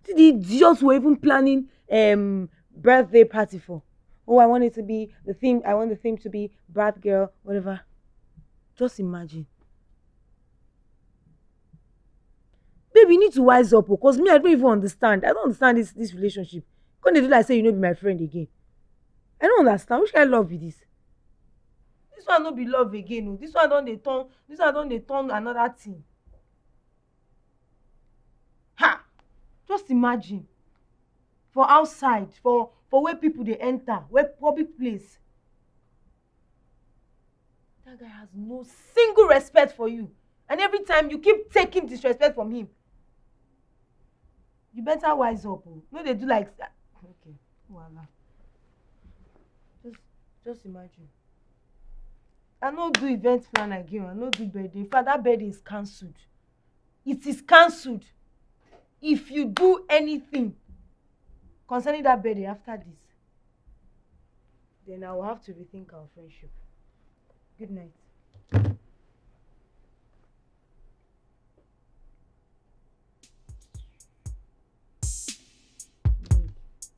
[SPEAKER 11] The idiots were even planning birthday party for. Oh, I want it to be the theme. I want the theme to be bad girl, whatever. Just imagine. Baby, you need to wise up because me, I don't even understand. I don't understand this relationship. Can't they do like say you know be my friend again? I don't understand. Which kind of love is this? This one no be love again. No. This one don't they turn another thing. Ha! Just imagine. For outside, for where people they enter, where public place. That guy has no single respect for you. And every time you keep taking disrespect from him. You better wise up. Oh. No, they do like that. Okay. Voila. Just imagine. I no do event plan again. I no do birthday. In fact, that birthday is cancelled. It is cancelled. If you do anything concerning that birthday after this, then I will have to rethink our friendship. Good night.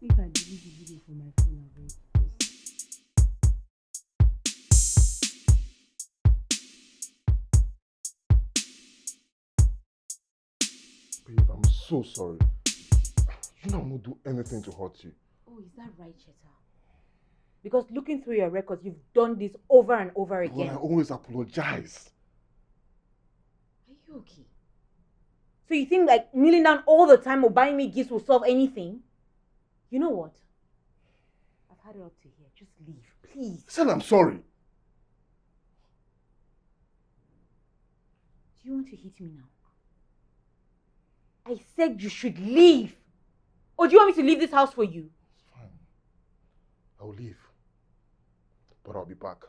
[SPEAKER 11] If I delete the video from my phone, I'll
[SPEAKER 5] Babe, I'm so sorry. You know I'm not do anything to hurt you.
[SPEAKER 6] Oh, is that right, Cheta? Because looking through your records, you've done this over and over
[SPEAKER 5] But
[SPEAKER 6] again.
[SPEAKER 5] I always apologize.
[SPEAKER 6] Are you okay? So you think like kneeling down all the time or buying me gifts will solve anything? You know what? I've had it up to here. Just leave, please.
[SPEAKER 5] I said I'm sorry.
[SPEAKER 6] Do you want to hit me now? I said you should leave. Or do you want me to leave this house for you?
[SPEAKER 5] It's fine. I'll leave. But I'll be back.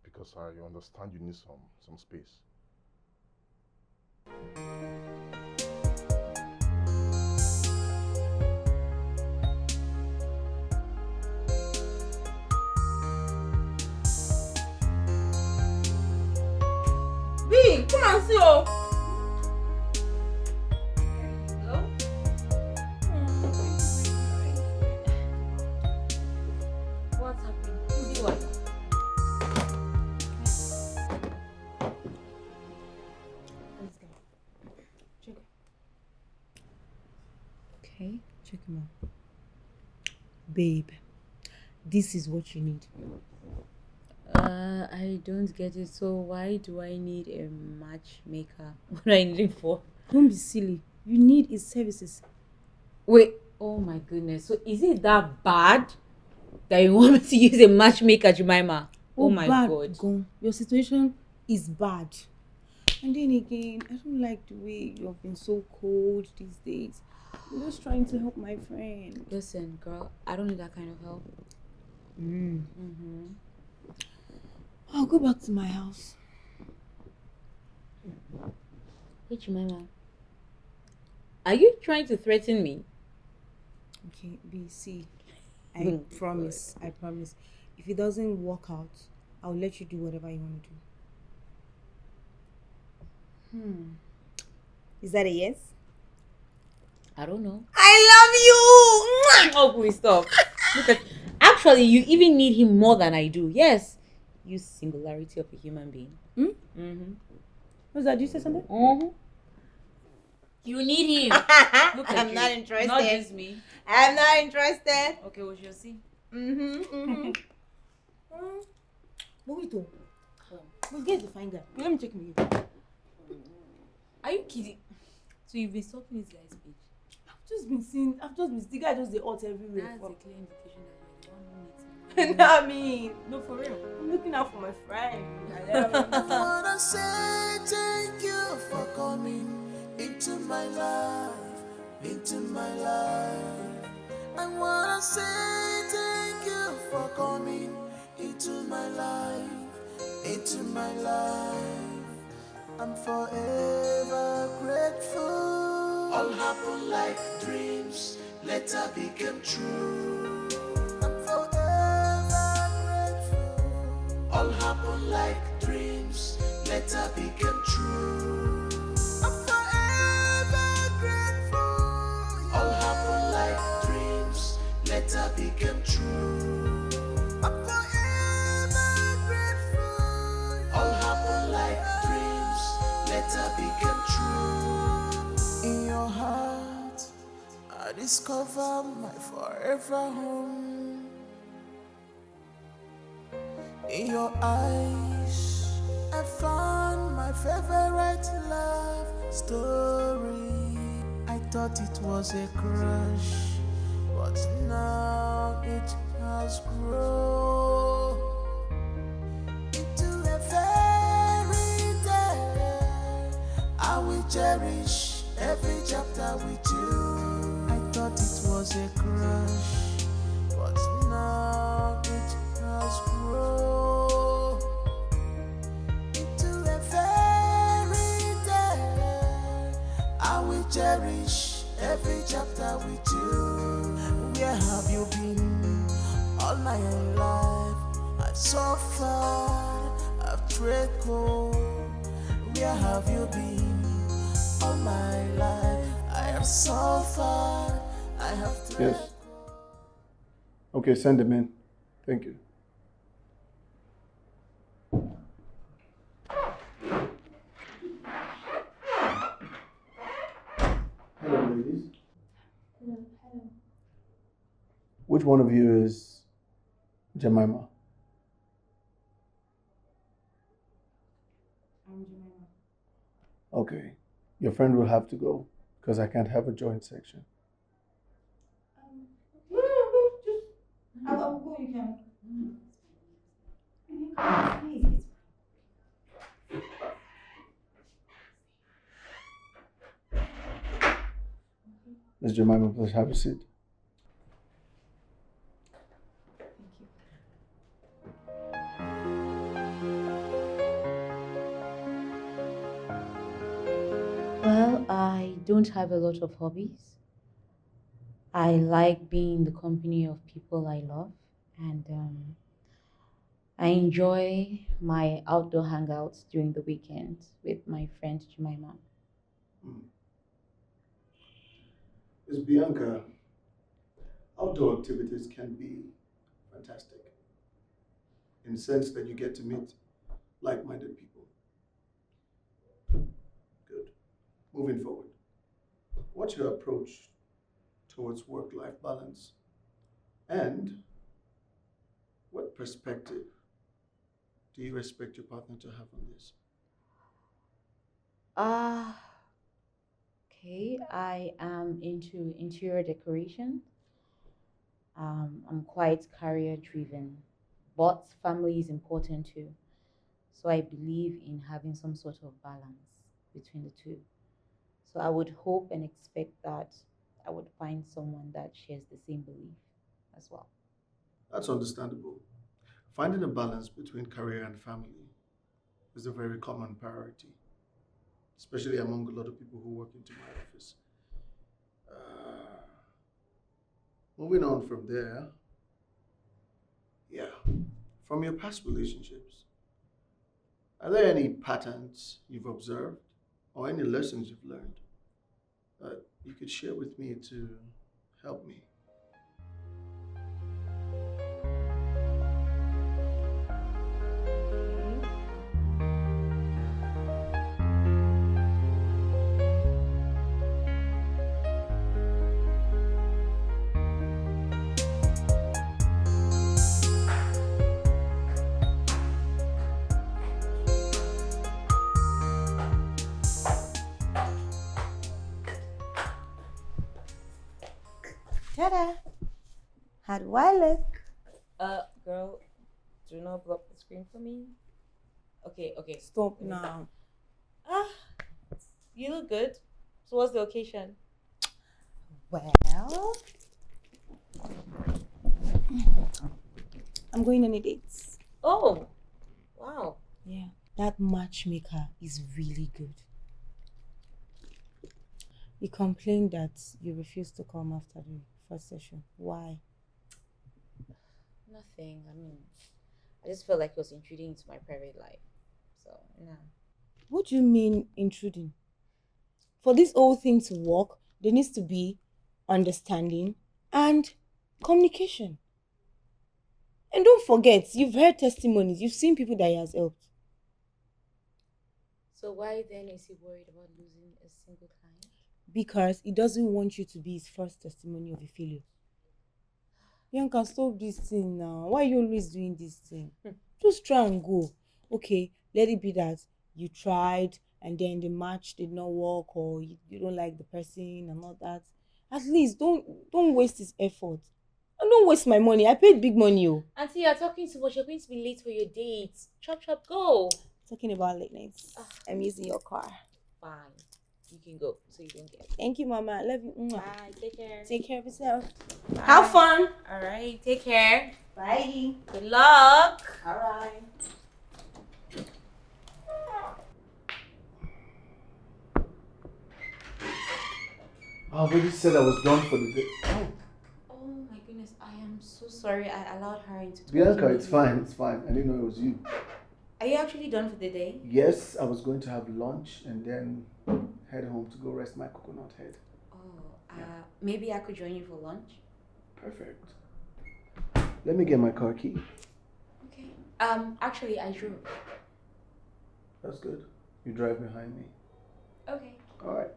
[SPEAKER 5] Because I understand you need some space.
[SPEAKER 9] B, come and see oh.
[SPEAKER 6] What's happening? See what? Let's go. Check.
[SPEAKER 9] Okay, check him out. Babe, this is what you need.
[SPEAKER 6] I don't get it. So why do I need a matchmaker? What do I need it for?
[SPEAKER 9] Don't be silly. You need his services.
[SPEAKER 6] Wait. Oh my goodness. So is it that bad that you want me to use a matchmaker, Jemima? Oh my God.
[SPEAKER 9] Gone. Your situation is bad. And then again, I don't like the way you have been so cold these days. I'm just trying to help my friend.
[SPEAKER 6] Listen, girl, I don't need that kind of help.
[SPEAKER 9] I'll go back to my house.
[SPEAKER 6] Hey, Jemima. Are you trying to threaten me?
[SPEAKER 9] Okay, BC. I promise. If it doesn't work out, I'll let you do whatever you want to do. Is that a yes?
[SPEAKER 6] I don't know.
[SPEAKER 9] I love you!
[SPEAKER 6] Oh, please stop. Look at. Actually, you even need him more than I do. Yes. You singularity of a human being.
[SPEAKER 9] What's that? Did you say something?
[SPEAKER 6] You need him. Look at
[SPEAKER 9] I'm
[SPEAKER 6] you.
[SPEAKER 9] not interested.
[SPEAKER 6] Not just me.
[SPEAKER 9] I'm not interested.
[SPEAKER 6] Okay, we shall see.
[SPEAKER 9] Mojito. We'll get the fine guy. Let me check me.
[SPEAKER 6] Are you kidding? So you've been stalking this guy's page?
[SPEAKER 9] I've just been seeing the guy just the hot everywhere.
[SPEAKER 6] That's a clear indication that you're the one who needs him.
[SPEAKER 9] No, I mean, no, for real. I'm looking out for my friend.
[SPEAKER 4] I wanna say thank you for coming into my life, into my life. I wanna say thank you for coming into my life, into my life. I'm forever grateful. All happened like dreams, later became true. I'm forever grateful. All happened like dreams, later became true. I'm forever grateful. All happened like dreams, later became true. I'm forever grateful. All happened like dreams, later became true. In your heart, I discover my forever home. In your eyes, I found my favorite love story. I thought it was a crush, but now it has grown into a fairy tale. I will cherish every chapter with you. I thought it was a crush, but now it has grown into a fairy tale. I will cherish every chapter with you. Where have you been all my life? I've suffered, I've tried cold. Where have you been all my life? I have suffered, I have tried.
[SPEAKER 1] Yes. Okay, send them in. Thank you.
[SPEAKER 2] which one of you is Jemima?
[SPEAKER 13] I'm Jemima.
[SPEAKER 2] Okay. Your friend will have to go because I can't have a joint section.
[SPEAKER 13] No, just I'll go. You can.
[SPEAKER 2] Ms. Jemima, please have a seat.
[SPEAKER 6] Well, I don't have a lot of hobbies. I like being in the company of people I love, and I enjoy my outdoor hangouts during the weekends with my friend Jemima.
[SPEAKER 1] Ms. Bianca, outdoor activities can be fantastic in the sense that you get to meet like-minded people. Good. Moving forward, what's your approach towards work-life balance? And what perspective do you expect your partner to have on this?
[SPEAKER 6] Okay, I am into interior decoration. I'm quite career driven, but family is important too. So I believe in having some sort of balance between the two. So I would hope and expect that I would find someone that shares the same belief as well.
[SPEAKER 1] That's understandable. Finding a balance between career and family is a very common priority, especially among a lot of people who work into my office. Moving on from there, yeah, from your past relationships, are there any patterns you've observed or any lessons you've learned that you could share with me to help me?
[SPEAKER 9] Ta-da! How do I look? Girl, do not block the screen for me. Okay.
[SPEAKER 11] Stop now.
[SPEAKER 9] You look good. So what's the occasion?
[SPEAKER 11] Well, I'm going on a date.
[SPEAKER 9] Oh, wow.
[SPEAKER 11] Yeah, that matchmaker is really good. You complained that you refused to come after the first session. Why?
[SPEAKER 6] Nothing. I mean, I just felt like it was intruding into my private life. So, no.
[SPEAKER 11] What do you mean intruding? For this whole thing to work, there needs to be understanding and communication. And don't forget, you've heard testimonies, you've seen people that he has helped.
[SPEAKER 6] So why then is he worried about losing a single client?
[SPEAKER 11] Because he doesn't want you to be his first testimony of a failure. Bianca, stop this thing now. Why are you always doing this thing? Just try and go. Okay, let it be that you tried and then the match did not work, or you don't like the person and all that. At least don't waste his effort. And don't waste my money. I paid big money.
[SPEAKER 6] Auntie, you're talking too much. You're going to be late for your date. Chop, chop, go.
[SPEAKER 11] Talking about late nights. I'm using your car.
[SPEAKER 6] Fine. You can go so you don't get it.
[SPEAKER 11] Thank you, Mama. I love you.
[SPEAKER 6] Bye. Take care.
[SPEAKER 11] Take care of yourself.
[SPEAKER 6] Bye.
[SPEAKER 11] Have fun.
[SPEAKER 6] All right. Take care.
[SPEAKER 11] Bye.
[SPEAKER 6] Good luck.
[SPEAKER 11] All right.
[SPEAKER 1] I already said I was done for the day.
[SPEAKER 6] Oh my goodness. I am so sorry. I allowed her into
[SPEAKER 1] Bianca, it's fine, it's fine. I didn't know it was you.
[SPEAKER 6] Are you actually done for the day?
[SPEAKER 1] Yes, I was going to have lunch and then head home to go rest my coconut head.
[SPEAKER 6] Oh, maybe I could join you for lunch.
[SPEAKER 1] Perfect. Let me get my car key.
[SPEAKER 6] Okay. Actually, I drove.
[SPEAKER 1] That's good. You drive behind me.
[SPEAKER 6] Okay.
[SPEAKER 1] All right.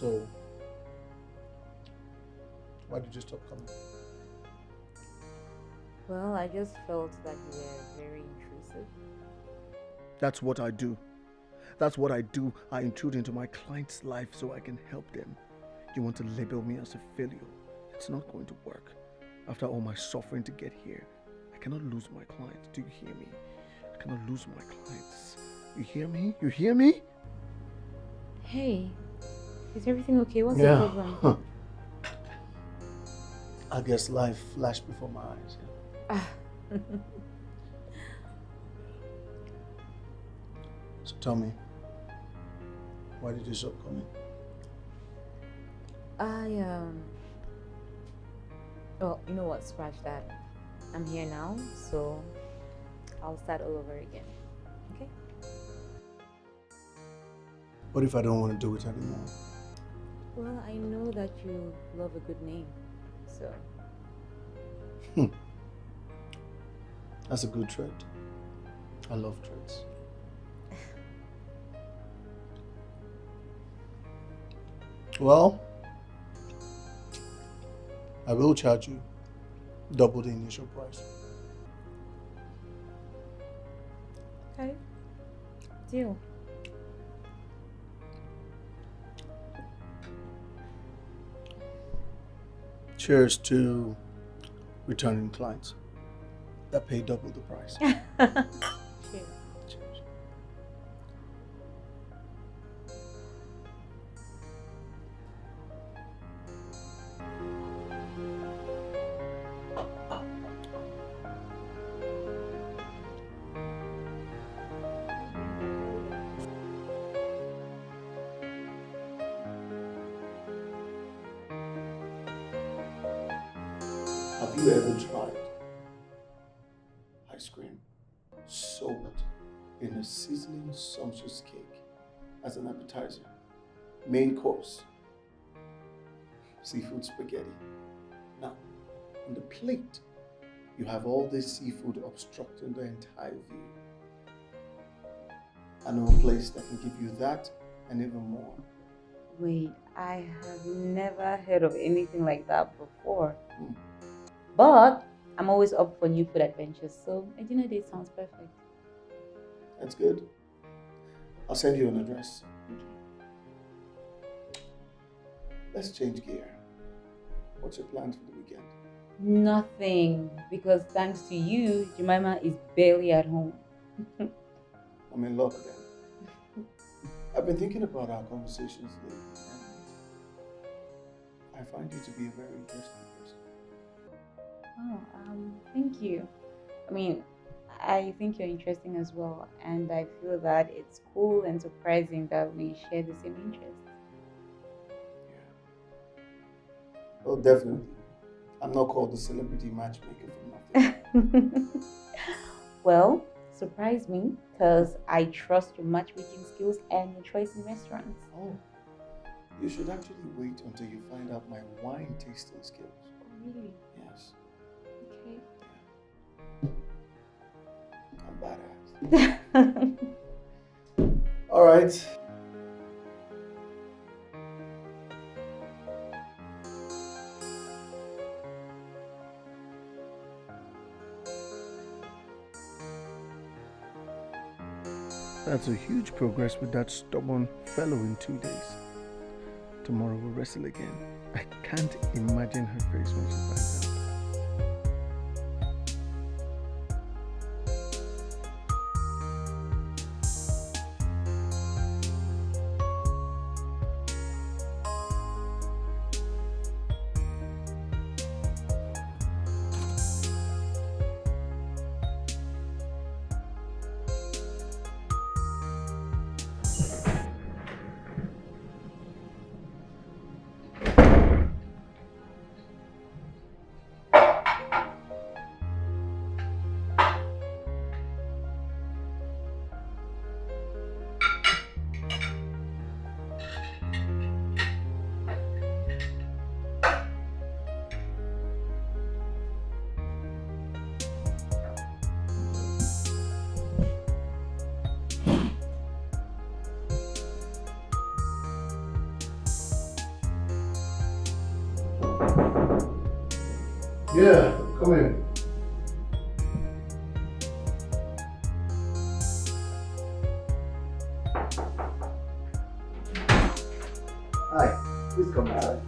[SPEAKER 2] So, why did you stop coming?
[SPEAKER 6] Well, I just felt that you were very intrusive.
[SPEAKER 1] That's what I do. That's what I do. I intrude into my client's life so I can help them. You want to label me as a failure? It's not going to work. After all my suffering to get here, I cannot lose my clients. Do you hear me? I cannot lose my clients. You hear me? You hear me?
[SPEAKER 6] Hey, is everything okay? What's
[SPEAKER 2] Yeah.
[SPEAKER 6] the problem?
[SPEAKER 2] I guess life flashed before my eyes. So tell me, why did you stop coming?
[SPEAKER 6] Oh, you know what? Scratch that. I'm here now, so I'll start all over again. Okay?
[SPEAKER 2] What if I don't want to do it anymore?
[SPEAKER 6] Well, I know that you love a good name, so.
[SPEAKER 2] That's a good trait. I love traits. Well, I will charge you double the initial price.
[SPEAKER 6] Okay. Deal.
[SPEAKER 2] Cheers to returning clients that pay double the price.
[SPEAKER 6] Cheers.
[SPEAKER 2] Cheers. Have you ever tried ice cream soaked in a sizzling sumptuous cake as an appetizer, main course, seafood spaghetti? Now, on the plate, you have all this seafood obstructing the entire view. I know a place that can give you that and even more.
[SPEAKER 6] Wait, I have never heard of anything like that before. But I'm always up for new food adventures, so a dinner date sounds perfect.
[SPEAKER 2] That's good. I'll send you an address. Let's change gear. What's your plans for the weekend?
[SPEAKER 6] Nothing, because thanks to you, Jemima is barely at home.
[SPEAKER 2] I'm in love again. I've been thinking about our conversations lately, and I find you to be a very interesting person.
[SPEAKER 6] Oh, thank you. I mean, I think you're interesting as well, and I feel that it's cool and surprising that we share the same interests.
[SPEAKER 2] Oh, definitely. I'm not called the celebrity matchmaker for nothing.
[SPEAKER 6] Well, surprise me, because I trust your matchmaking skills and your choice in restaurants.
[SPEAKER 2] Oh, you should actually wait until you find out my wine tasting skills.
[SPEAKER 6] Oh, really?
[SPEAKER 2] Yes.
[SPEAKER 6] Okay.
[SPEAKER 2] I'm badass. All right.
[SPEAKER 1] That's a huge progress with that stubborn fellow in 2 days. Tomorrow we'll wrestle again. I can't imagine her face when she finds out. Yeah, come in. Hi, please come inside.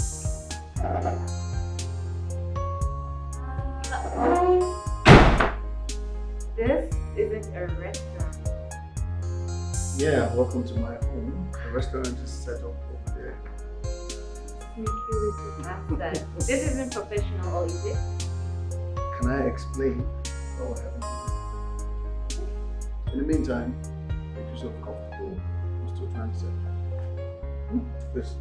[SPEAKER 6] This isn't a restaurant.
[SPEAKER 1] Yeah, welcome to my home. The restaurant is set up over there.
[SPEAKER 6] Master, this isn't professional, or is it?
[SPEAKER 1] Can I explain what happened? In the meantime, make yourself comfortable. I'm still trying to say. Please,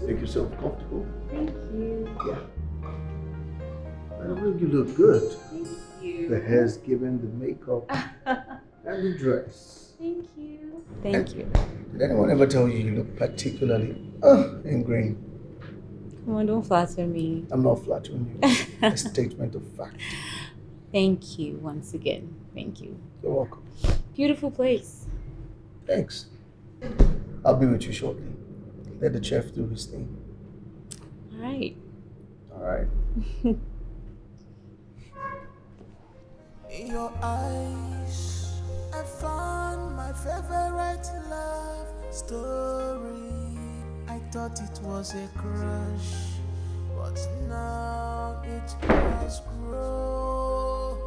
[SPEAKER 1] make yourself comfortable.
[SPEAKER 6] Thank you.
[SPEAKER 1] Yeah. By the way, you look good.
[SPEAKER 6] Thank you.
[SPEAKER 1] The hair's given, the makeup, and the dress.
[SPEAKER 6] Thank you.
[SPEAKER 1] Thank you. Did anyone ever tell you you look particularly in green?
[SPEAKER 6] Come on, don't flatter me.
[SPEAKER 1] I'm not flattering you. A statement of fact.
[SPEAKER 6] Thank you once again. Thank you.
[SPEAKER 1] You're welcome.
[SPEAKER 6] Beautiful place.
[SPEAKER 1] Thanks. I'll be with you shortly. Let the chef do his thing.
[SPEAKER 6] All right.
[SPEAKER 1] All right.
[SPEAKER 4] In your eyes, I found my favorite love story. I thought it was a crush, but now it has grown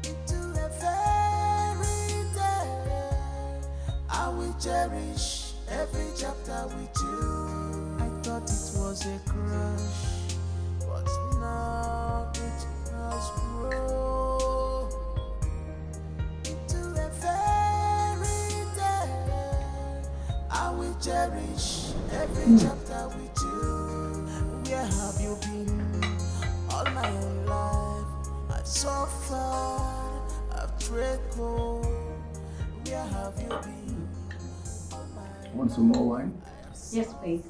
[SPEAKER 4] into a fairy tale. I will cherish every chapter with you. I thought it was a crush, but now it has grown into a fairy tale. I will cherish every chapter with you. Where have you been all my life? I've suffered, I've trickled. Where have you been?
[SPEAKER 1] Want some more wine?
[SPEAKER 6] Yes, please.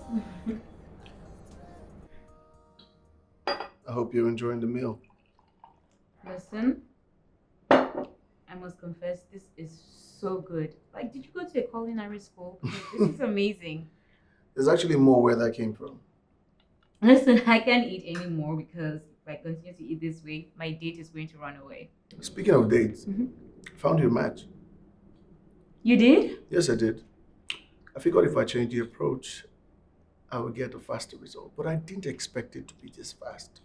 [SPEAKER 1] I hope you're enjoying the meal.
[SPEAKER 6] Listen, I must confess, this is so good. Like, did you go to a culinary school? This is amazing.
[SPEAKER 1] There's actually more where that came from.
[SPEAKER 6] Listen, I can't eat anymore because if I continue to eat this way, my date is going to run away.
[SPEAKER 1] Speaking of dates, I found you a match.
[SPEAKER 6] You did?
[SPEAKER 1] Yes, I did. I figured if I change the approach, I would get a faster result. But I didn't expect it to be this fast.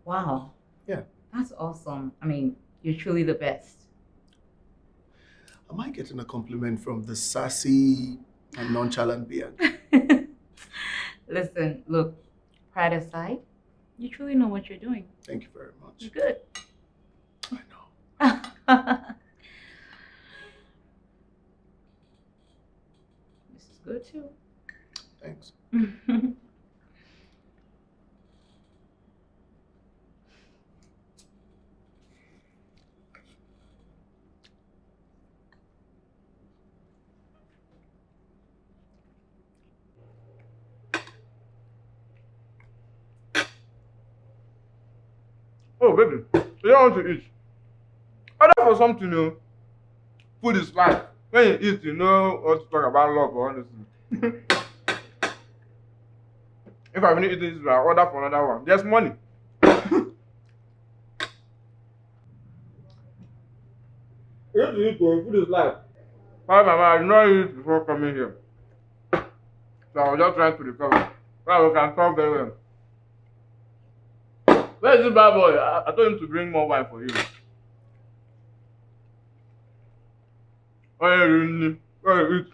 [SPEAKER 6] Wow.
[SPEAKER 1] Yeah.
[SPEAKER 6] That's awesome. I mean, you're truly the best.
[SPEAKER 1] Am I getting a compliment from the sassy and nonchalant beard?
[SPEAKER 6] Listen, look, pride aside, you truly know what you're doing.
[SPEAKER 1] Thank you very much.
[SPEAKER 6] You're good.
[SPEAKER 1] I know.
[SPEAKER 6] This is good too.
[SPEAKER 1] Thanks.
[SPEAKER 3] Oh, baby, you don't want to eat. Order for something new. Food is life. When you eat, you know what to talk about love or honestly. If I finish eating this, I'll order for another one. There's money. You have to eat, food is life. Hi, Mama, I did not eat before coming here. So I was just trying to recover. Well, we can talk very well. Where is this bad boy? I told him to bring more wine for you. Oh, yeah, really? Where you eat?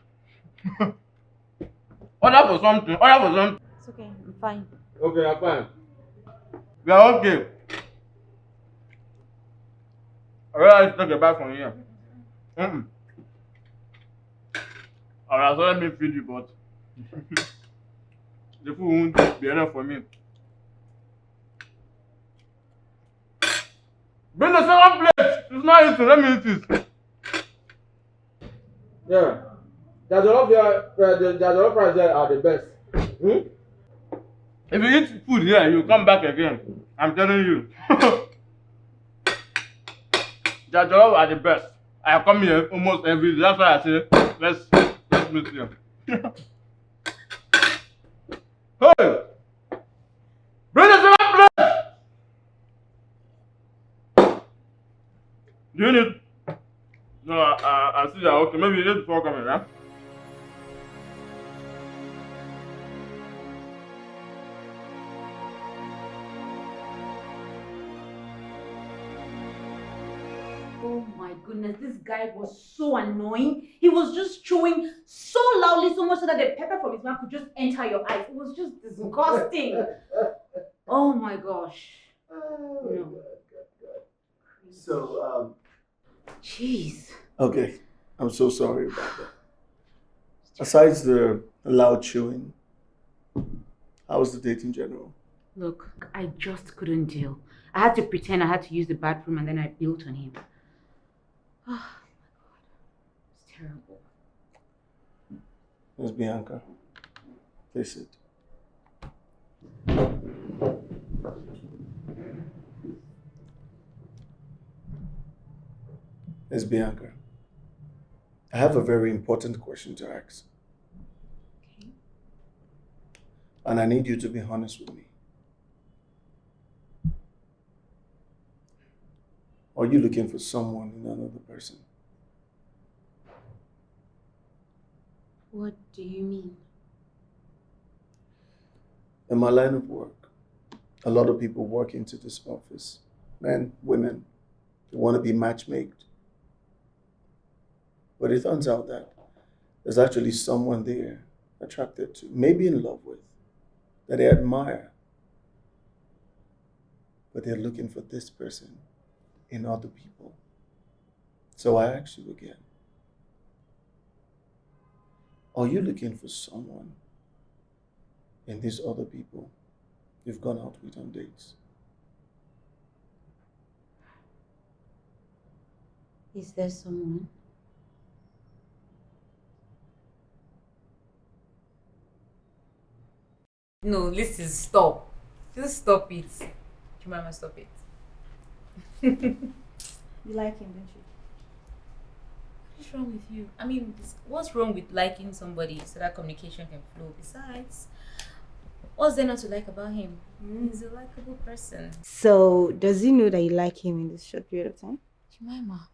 [SPEAKER 3] Order for something. Order for something.
[SPEAKER 6] It's okay. I'm fine.
[SPEAKER 3] Okay, I'm fine. We are okay. I realize to take a bite from here. Alright, so let me feed you, but the food won't be enough for me. Bring the second plate! It's not eating, let me eat it. Yeah. The jollof rice there are the best. If you eat food here, you come back again. I'm telling you. The jollof are the best. I come here almost every day. That's why I say, let's meet here. Hey! Do you need? No, I see that. Okay, maybe you need before coming, right?
[SPEAKER 6] Oh my goodness, this guy was so annoying. He was just chewing so loudly, so much so that the pepper from his mouth could just enter your eyes. It was just disgusting. Oh my gosh. No.
[SPEAKER 1] So,
[SPEAKER 6] Jeez.
[SPEAKER 1] okay, I'm so sorry about that. Besides the loud chewing, how was the date in general?
[SPEAKER 6] Look, I just couldn't deal. I had to pretend I had to use the bathroom and then I built on him. Oh my god. It's terrible.
[SPEAKER 1] Miss Bianca, please sit. Miss Bianca, I have a very important question to ask.
[SPEAKER 6] Okay.
[SPEAKER 1] And I need you to be honest with me. Are you looking for someone in another person?
[SPEAKER 6] What do you mean?
[SPEAKER 1] In my line of work, a lot of people walk into this office. Men, women, they want to be matchmaked. But it turns out that there's actually someone they're attracted to, maybe in love with, that they admire. But they're looking for this person in other people. So I ask you again, are you looking for someone in these other people you've gone out with on dates?
[SPEAKER 6] Is there someone? No, listen, stop. Just stop it. Jemima, stop it.
[SPEAKER 9] You like him, don't you?
[SPEAKER 6] What's wrong with you? I mean, what's wrong with liking somebody so that communication can flow? Besides, what's there not to like about him? He's a likable person.
[SPEAKER 9] So, does he know that you like him in this short period of time?
[SPEAKER 6] Jemima,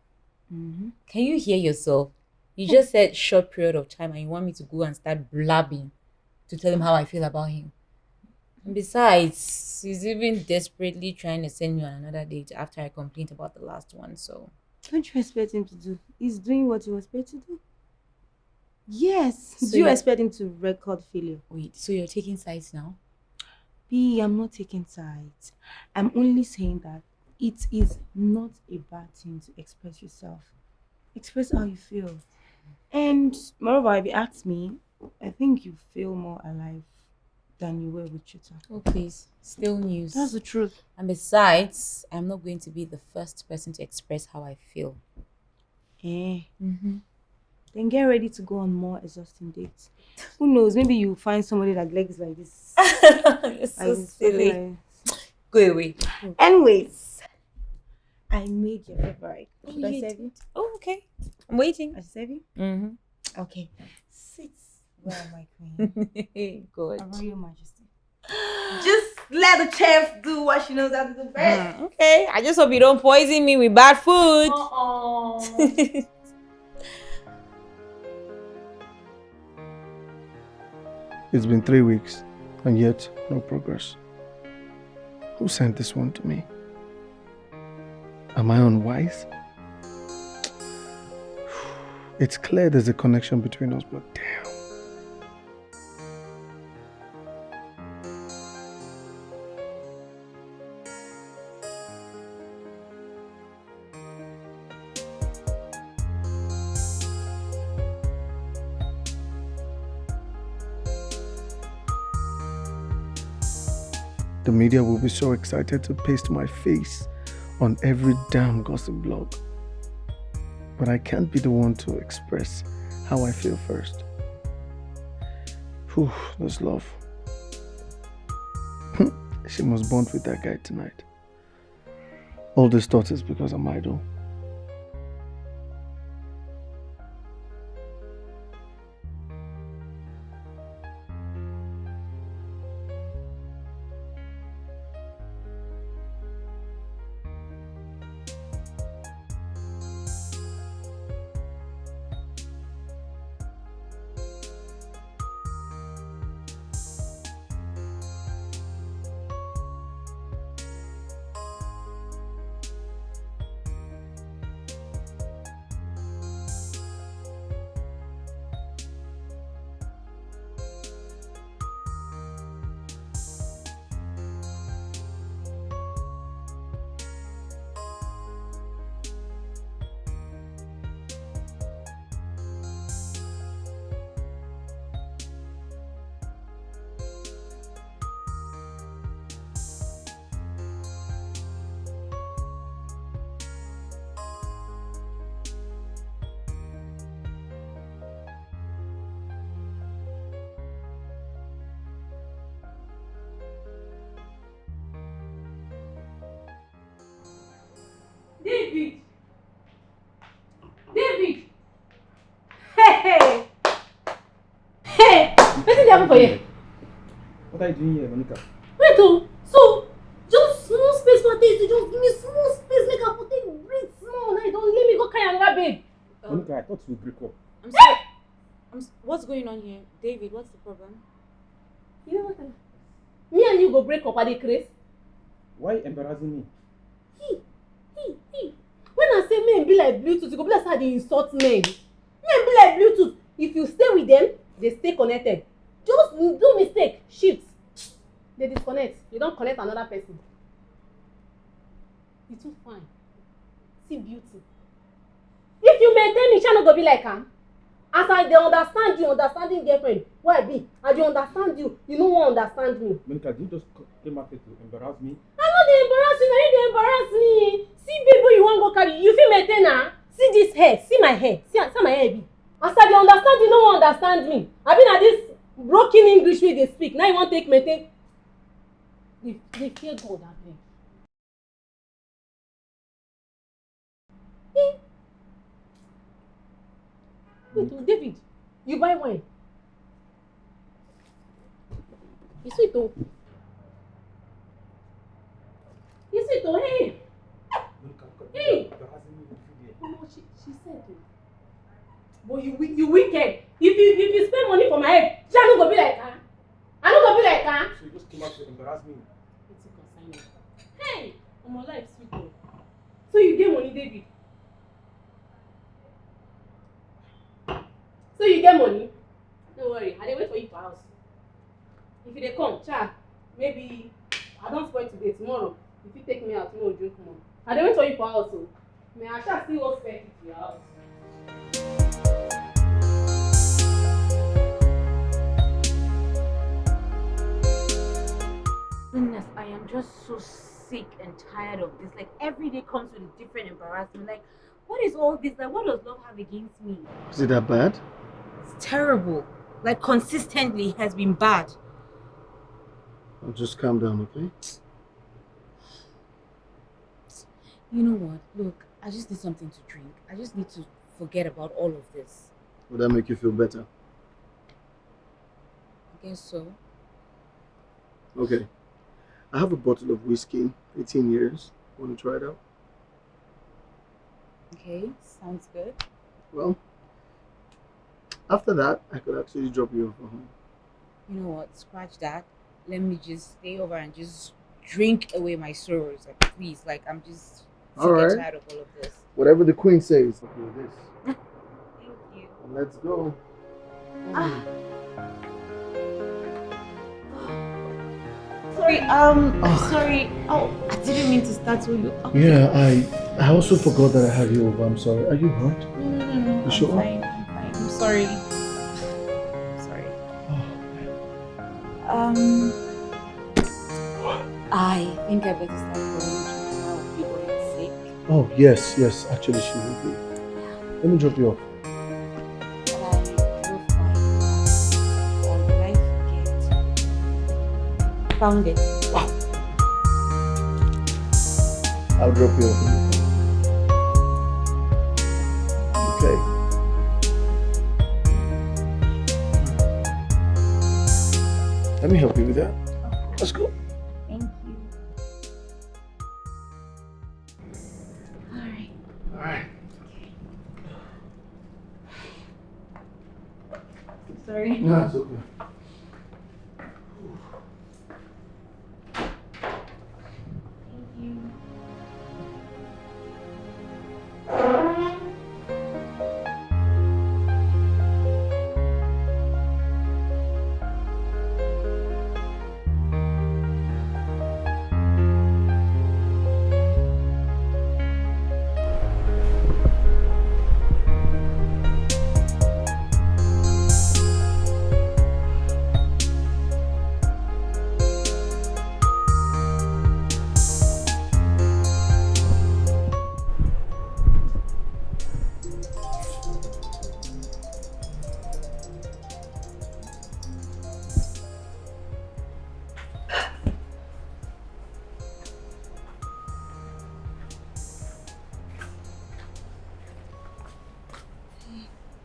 [SPEAKER 6] can you hear yourself? You just said short period of time and you want me to go and start blabbing to tell him how I feel about him. And besides, he's even desperately trying to send me on another date after I complained about the last one, so...
[SPEAKER 9] What do you expect him to do? He's doing what he was paid to do. Yes.
[SPEAKER 6] So
[SPEAKER 9] Do you expect him to record failure?
[SPEAKER 6] Wait, so you're taking sides now?
[SPEAKER 9] B, I'm not taking sides. I'm only saying that it is not a bad thing to express yourself. Express how you feel. And moreover, if you ask me, I think you feel more alive than you were with Chita.
[SPEAKER 6] Oh, please. Still news.
[SPEAKER 9] That's the truth.
[SPEAKER 6] And besides, I'm not going to be the first person to express how I feel.
[SPEAKER 9] Then get ready to go on more exhausting dates. Who knows? Maybe you find somebody that legs like this.
[SPEAKER 6] You're so silly. Go away.
[SPEAKER 9] Anyways, I made your favorite.
[SPEAKER 6] Oh,
[SPEAKER 9] Should I
[SPEAKER 6] you
[SPEAKER 9] serve you?
[SPEAKER 6] Oh, okay. I'm waiting.
[SPEAKER 9] I serve you? Okay. Sit. Well, my queen.
[SPEAKER 6] Good.
[SPEAKER 9] Royal Majesty. Just let the chef do what she knows how to do best.
[SPEAKER 6] Okay. I just hope you don't poison me with bad food.
[SPEAKER 1] It's been 3 weeks, and yet no progress. Who sent this one to me? Am I unwise? It's clear there's a connection between us, but damn. The media will be so excited to paste my face on every damn gossip blog. But I can't be the one to express how I feel first. Whew, this love. She must bond with that guy tonight. All this thought is because I'm idle.
[SPEAKER 11] happened for you?
[SPEAKER 15] What are you doing here, Monica?
[SPEAKER 11] Wait, oh, so just small space for this. You just give me small space, make her put it breathe small. Now you don't let me go carry another babe.
[SPEAKER 15] Monica, I thought we would break up.
[SPEAKER 9] I'm sorry. What's going on here? David, what's the problem?
[SPEAKER 11] You know what? Me and you go break up at the Chris.
[SPEAKER 15] Why embarrassing me?
[SPEAKER 11] When I say men be like Bluetooth, you go be like how they insult men. Men be like Bluetooth. If you stay with them, they stay connected. Just do mistake, shift. They disconnect. You don't connect another person. You too fine. See beauty. If you maintain me, shall not go be like am. As I dey understand you, understanding girlfriend, why I be? I dey understand you, you no wan understand me.
[SPEAKER 15] Monica, did you just came out to embarrass me?
[SPEAKER 11] I no dey embarrass you, na you dey embarrass me. See babe wey you wan go carry, you fit maintain am. See this hair, see my hair, see how my hair be. As I dey understand you, no wan understand me. Abi na this broken English wey dey speak, now you wan take maintain. Dey fear God abeg. Wait, David, you buy wine. It's sweet oh. It's sweet oh, hey. Hey. No, she said it. But you wicked. If you spend money for my head, I no go be like her. I no go be like her.
[SPEAKER 15] So you just came out to embarrass me?
[SPEAKER 11] It's a consignment. Hey, my life sweet oh. So you get money, David? So you get money? Don't worry, I dey wait for you for house. If you dey come, maybe I don't spoil today, tomorrow. If you take me out, tomorrow drink more. I dey wait for you for house, so may I still hold spare key to your house. Goodness, I am just so sick and tired of this. Like every day comes with a different embarrassment. Like, what is all this? Like, what does love have against me?
[SPEAKER 1] Is it that bad?
[SPEAKER 9] It's terrible. Like consistently has been bad.
[SPEAKER 1] I'll just calm down, okay?
[SPEAKER 9] You know what? Look, I just need something to drink. I just need to forget about all of this.
[SPEAKER 1] Will that make you feel better?
[SPEAKER 9] I guess so.
[SPEAKER 1] Okay. I have a bottle of whiskey, 18 years. Want to try it out?
[SPEAKER 9] Okay, sounds good.
[SPEAKER 1] Well, after that, I could actually drop you off at home.
[SPEAKER 9] You know what? Scratch that. Let me just stay over and just drink away my sorrows. Like, please. Like, I'm just sick and tired of all of this.
[SPEAKER 1] Whatever the queen says. Okay, this.
[SPEAKER 9] Thank you.
[SPEAKER 1] And let's go.
[SPEAKER 9] Sorry, sorry. Oh, I didn't mean to start with you. Oh.
[SPEAKER 1] Yeah, I also forgot that I have you over. I'm sorry. Are you hurt?
[SPEAKER 9] No.
[SPEAKER 1] You sure?
[SPEAKER 9] I'm fine. I'm sorry. Sorry. I think I better start going to people who are sick.
[SPEAKER 1] Oh, yes. Actually, she will be. Let me drop you off.
[SPEAKER 9] Found it.
[SPEAKER 1] Wow. I'll drop you off. Okay. Let me help you with that. Let's go.
[SPEAKER 9] Thank you. All right. Sorry.
[SPEAKER 1] No, it's okay.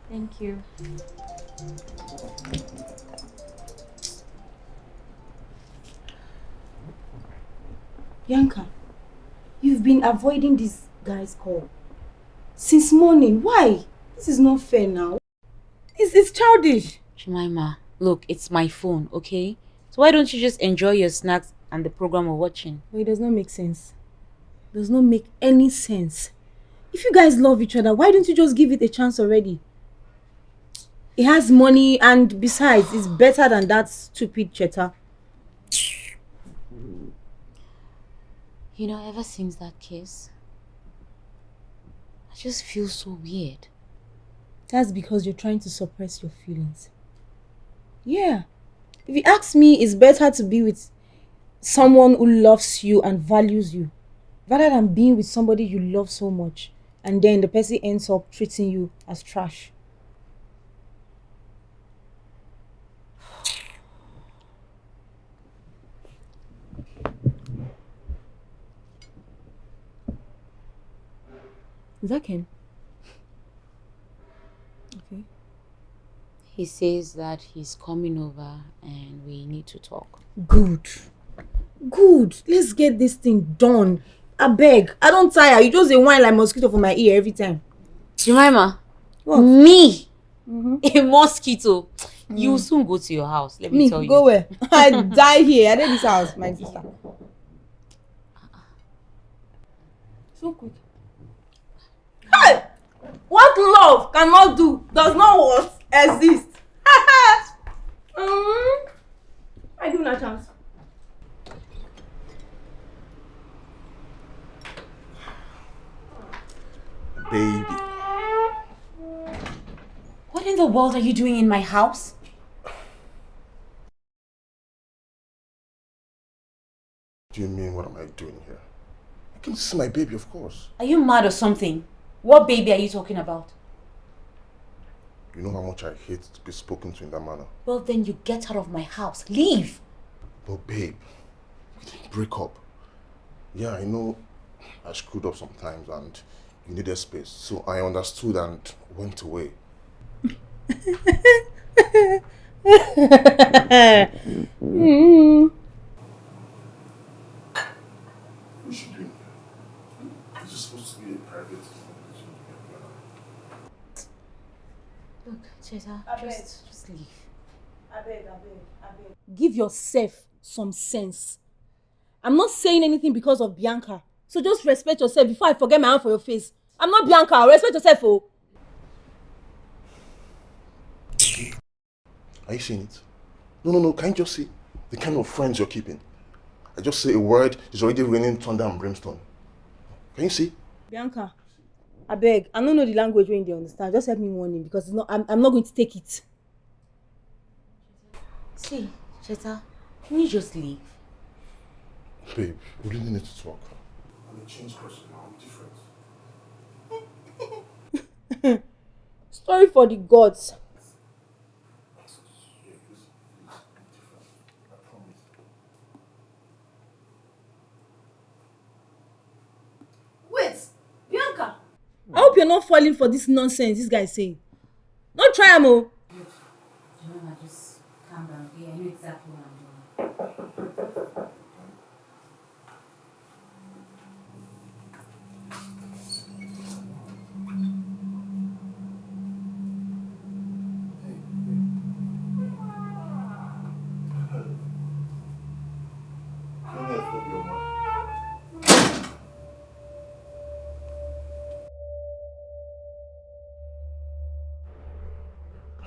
[SPEAKER 9] Thank you.
[SPEAKER 11] Bianca, you've been avoiding this guy's call since morning. Why? This is not fair now. It's childish.
[SPEAKER 6] Jemima, look, it's my phone, okay? So why don't you just enjoy your snacks and the program we're watching?
[SPEAKER 11] But it does not make sense. It does not make any sense. If you guys love each other, why don't you just give it a chance already? It has money, and besides, it's better than that stupid cheddar.
[SPEAKER 6] You know, ever since that case, I just feel so weird.
[SPEAKER 11] That's because you're trying to suppress your feelings. Yeah. If you ask me, it's better to be with someone who loves you and values you, rather than being with somebody you love so much and then the person ends up treating you as trash. Is that Ken? Okay.
[SPEAKER 6] He says that he's coming over and we need to talk.
[SPEAKER 11] Good. Good. Let's get this thing done. I beg. I don't tire. You just a whine like mosquito for my ear every time.
[SPEAKER 6] Jemima,
[SPEAKER 11] what?
[SPEAKER 6] Me? A mosquito? You will soon go to your house. Let me tell you.
[SPEAKER 11] Go where? I die here. I did this house, my sister. So quick. Hey! What love cannot do does not exist. I give him a chance.
[SPEAKER 5] Baby.
[SPEAKER 6] What in the world are you doing in my house?
[SPEAKER 5] Do you mean what am I doing here? I can see my baby, of course.
[SPEAKER 6] Are you mad or something? What baby are you talking about?
[SPEAKER 5] You know how much I hate to be spoken to in that manner.
[SPEAKER 6] Well, then you get out of my house. Leave.
[SPEAKER 5] But babe, we didn't break up. Yeah, I know I screwed up sometimes and you needed space. So I understood and went away. We should do it. This is supposed to be a private conversation.
[SPEAKER 6] Look, Cheta, just leave.
[SPEAKER 11] I beg. Give yourself some sense. I'm not saying anything because of Bianca. So just respect yourself before I forget my hand for your face. I'm not Bianca. Respect yourself, oh.
[SPEAKER 5] Are you seeing it? No. Can you just see the kind of friends you're keeping? I just say a word, it's already raining thunder and brimstone. Can you see?
[SPEAKER 11] Bianca, I beg. I don't know the language when they understand. Just help me warn him because it's not. I'm not going to take it.
[SPEAKER 6] See, Cheta, can you just leave?
[SPEAKER 5] Babe, we really need to talk. I'm a changed person now. I'm different.
[SPEAKER 11] Story for the gods. Wait, Bianca. I hope you're not falling for this nonsense this guy is saying. Don't try him, oh.
[SPEAKER 6] Jemima, just calm down. Okay, I know exactly what I'm doing.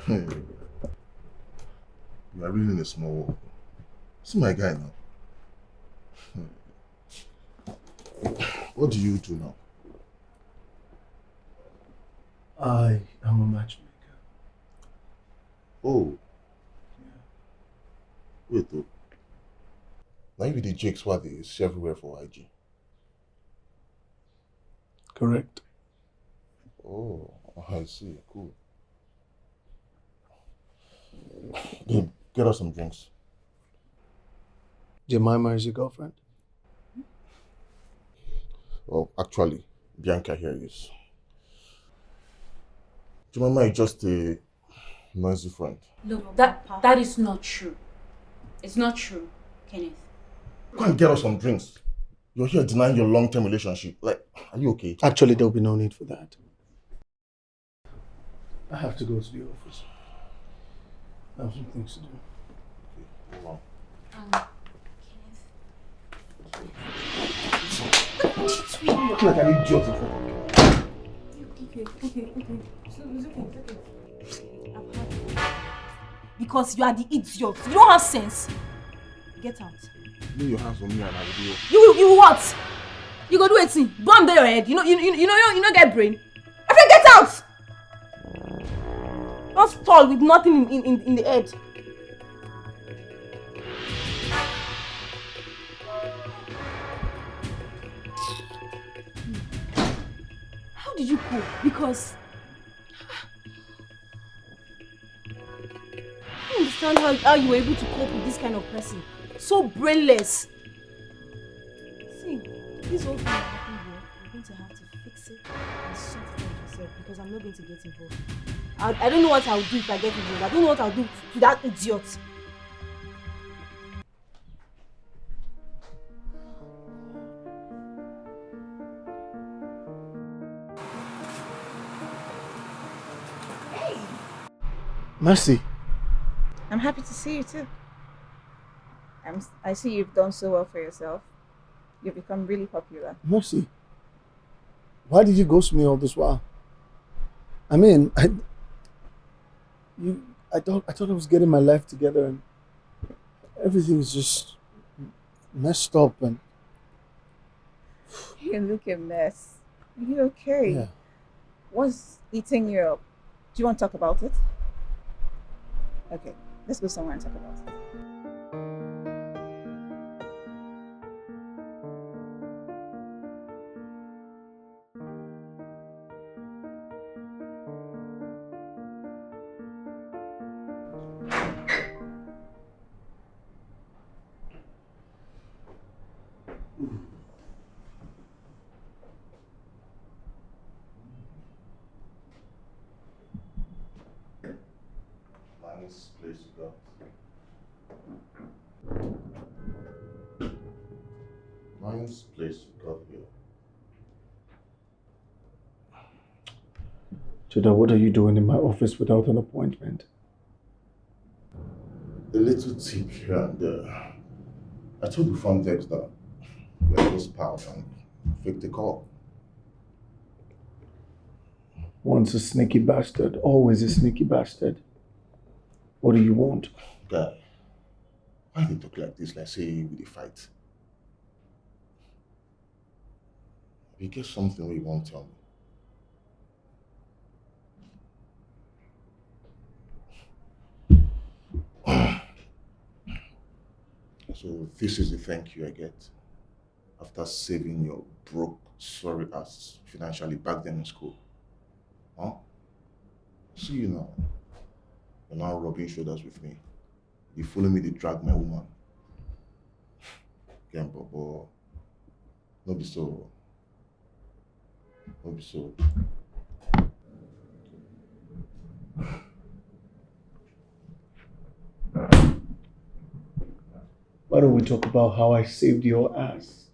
[SPEAKER 5] Hey, you are really in a small world. See my guy now. What do you do now?
[SPEAKER 1] I am a matchmaker.
[SPEAKER 5] Oh. Wait though. Now you be the Jakes what they see everywhere for IG.
[SPEAKER 1] Correct.
[SPEAKER 5] Oh, I see. Cool. Babe, get us some drinks.
[SPEAKER 1] Jemima is your girlfriend?
[SPEAKER 5] Well, actually, Bianca here is. Jemima is just a noisy friend.
[SPEAKER 6] Look, that is not true. It's not true, Kenneth.
[SPEAKER 5] Go and get us some drinks. You're here denying your long-term relationship. Like, are you okay?
[SPEAKER 1] Actually, there'll be no need for that. I have to go to the office. I have some things to do.
[SPEAKER 5] Okay, move on.
[SPEAKER 1] Look like an idiot in front of me.
[SPEAKER 11] Okay. It's okay. I've had it. Because you are the idiot. You don't have sense. Get out.
[SPEAKER 5] Lay your hands on me and I will do.
[SPEAKER 11] You what? You go do a thing. Bomb there your head. You know get brain. I said get out. Don't stall with nothing in the head. How did you cope? Because I don't understand how you were able to cope with this kind of person. So brainless. See, this whole thing that happened here, you're going to have to fix it and sort it out yourself because I'm not going to get involved. I don't know what I'll do if I get involved. I don't know what I'll do to that idiot.
[SPEAKER 12] Hey!
[SPEAKER 1] Mercy.
[SPEAKER 12] I'm happy to see you too. I see you've done so well for yourself. You've become really popular.
[SPEAKER 1] Mercy. Why did you ghost me all this while? I mean, I thought I was getting my life together and everything is just messed up and
[SPEAKER 12] You look a mess. Are you okay?
[SPEAKER 1] yeah.
[SPEAKER 12] What's eating you up? Do you want to talk about it? Okay, let's go somewhere and talk about it.
[SPEAKER 5] Nice place you got. Nice place you got here.
[SPEAKER 1] Judah, what are you doing in my office without an appointment?
[SPEAKER 5] A little tip here and there. I told the front desk that we're close pals and fake the call.
[SPEAKER 1] Once a sneaky bastard, always a sneaky bastard. What do you want?
[SPEAKER 5] Guy, why do you talk like this, like say with a fight? If you get something where you won't tell me. So this is the thank you I get after saving your broke, sorry ass financially back then in school. Huh? See you now. You're now rubbing shoulders with me. You follow me to drag my woman. Again, Bobo. No be so. No be so.
[SPEAKER 1] Why don't we talk about how I saved your ass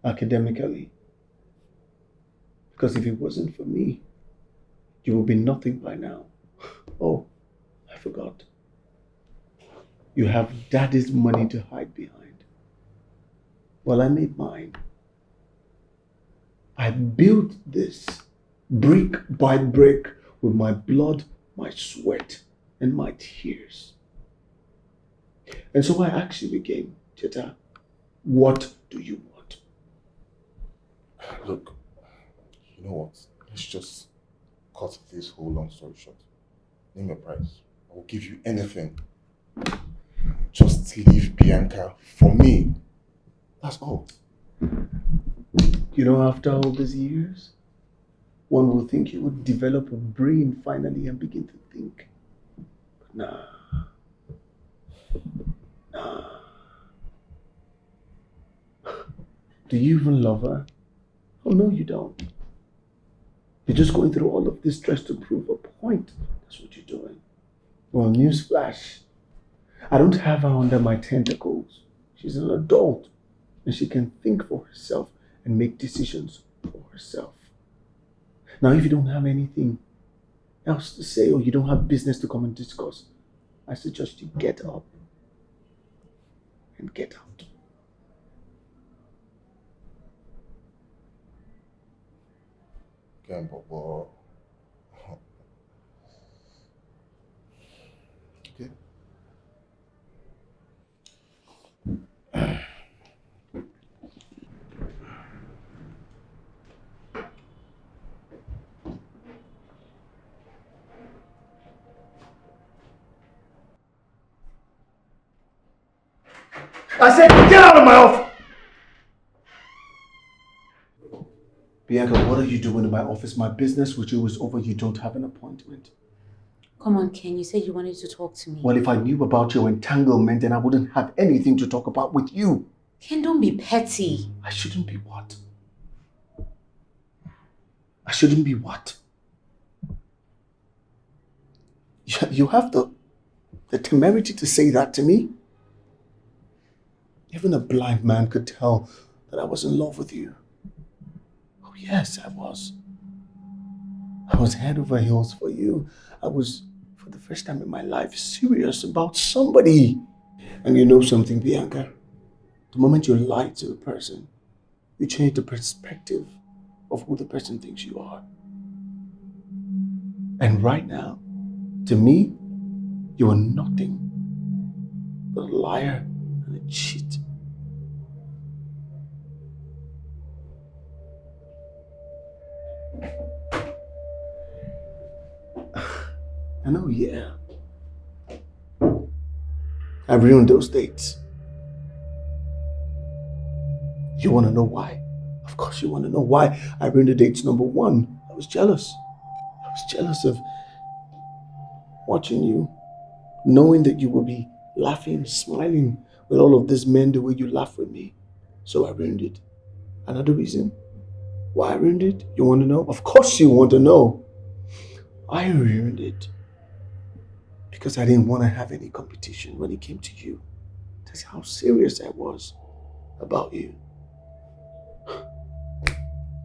[SPEAKER 1] academically? Because if it wasn't for me, you would be nothing by now. Oh, I forgot. You have daddy's money to hide behind. Well, I made mine. I built this brick by brick with my blood, my sweat, and my tears. And so I asked you again, Cheta, what do you want?
[SPEAKER 5] Look, you know what? Let's just cut this whole long story short. Name your price. I will give you anything. Just leave Bianca for me. That's all.
[SPEAKER 1] You know, after all these years, one would think you would develop a brain finally and begin to think. But nah. Do you even love her? Oh no, you don't. You're just going through all of this stress to prove a point. That's what you're doing. Well, newsflash. I don't have her under my tentacles. She's an adult. and she can think for herself and make decisions for herself. Now, if you don't have anything else to say or you don't have business to come and discuss, I suggest you get up and get out.
[SPEAKER 5] Okay, Bobo. Okay.
[SPEAKER 1] I said, get out of my office! Bianca, what are you doing in my office? My business with you is over. You don't have an appointment.
[SPEAKER 6] Come on, Ken. You said you wanted to talk to me.
[SPEAKER 1] Well, if I knew about your entanglement, then I wouldn't have anything to talk about with you.
[SPEAKER 6] Ken, don't be petty.
[SPEAKER 1] I shouldn't be what? I shouldn't be what? You have the temerity to say that to me? Even a blind man could tell that I was in love with you. Oh yes, I was. I was head over heels for you. I was, for the first time in my life, serious about somebody. And you know something, Bianca? The moment you lie to a person, you change the perspective of who the person thinks you are. And right now, to me, you are nothing but a liar and a cheat. I know, yeah. I ruined those dates. You want to know why? Of course you want to know why I ruined the dates. Number one, I was jealous. I was jealous of watching you, knowing that you would be laughing, smiling with all of these men the way you laugh with me. So I ruined it. Another reason why I ruined it, you want to know? Of course you want to know. I ruined it because I didn't want to have any competition when it came to you. That's how serious I was about you.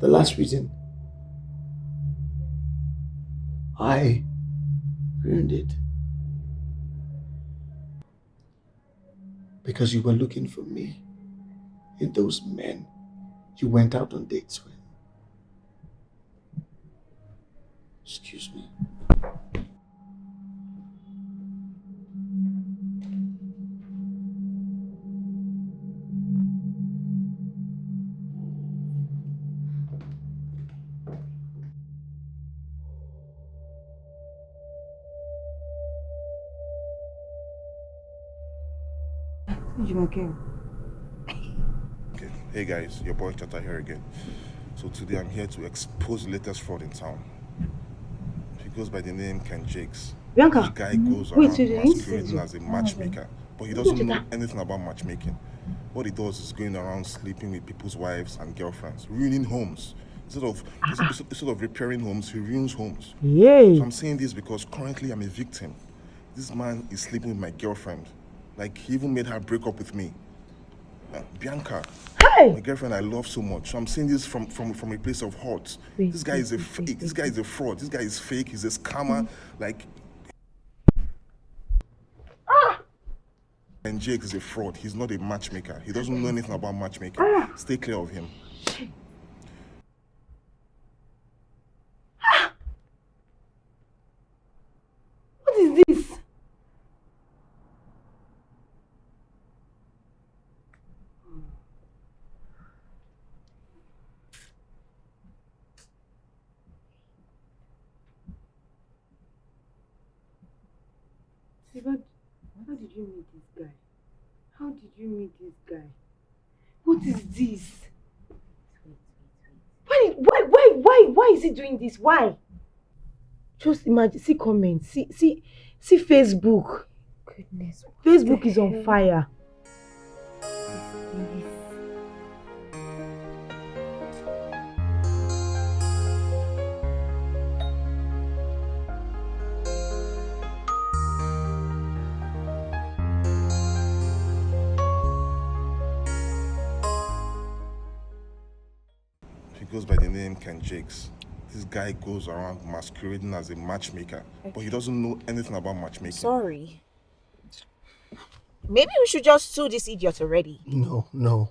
[SPEAKER 1] The last reason I ruined it because you were looking for me in those men you went out on dates with. Excuse me.
[SPEAKER 5] Okay. Hey guys, your boy Chata here again. So today I'm here to expose the latest fraud in town. He goes by the name Ken Jakes.
[SPEAKER 11] Bianca,
[SPEAKER 5] The guy goes around masquerading as a matchmaker, but he doesn't know anything about matchmaking. What he does is going around sleeping with people's wives and girlfriends, ruining homes. Instead of repairing homes, he ruins homes.
[SPEAKER 11] Yay.
[SPEAKER 5] So I'm saying this because currently I'm a victim. This man is sleeping with my girlfriend. Like, he even made her break up with me. Bianca, my girlfriend I love so much. So I'm saying this from a place of hurt. This guy is a fraud. This guy is fake. He's a scammer. Like, and Jake is a fraud. He's not a matchmaker. He doesn't know anything about matchmaking. Stay clear of him.
[SPEAKER 11] What is this? How did you meet this guy? How did you meet this guy? What is this? Why is he doing this? Why? Just imagine, see comments, see Facebook. Goodness. Facebook is on fire.
[SPEAKER 5] goes by the name Ken Jakes. This guy goes around masquerading as a matchmaker, but he doesn't know anything about matchmaking.
[SPEAKER 12] Sorry. Maybe we should just sue this idiot already.
[SPEAKER 2] No.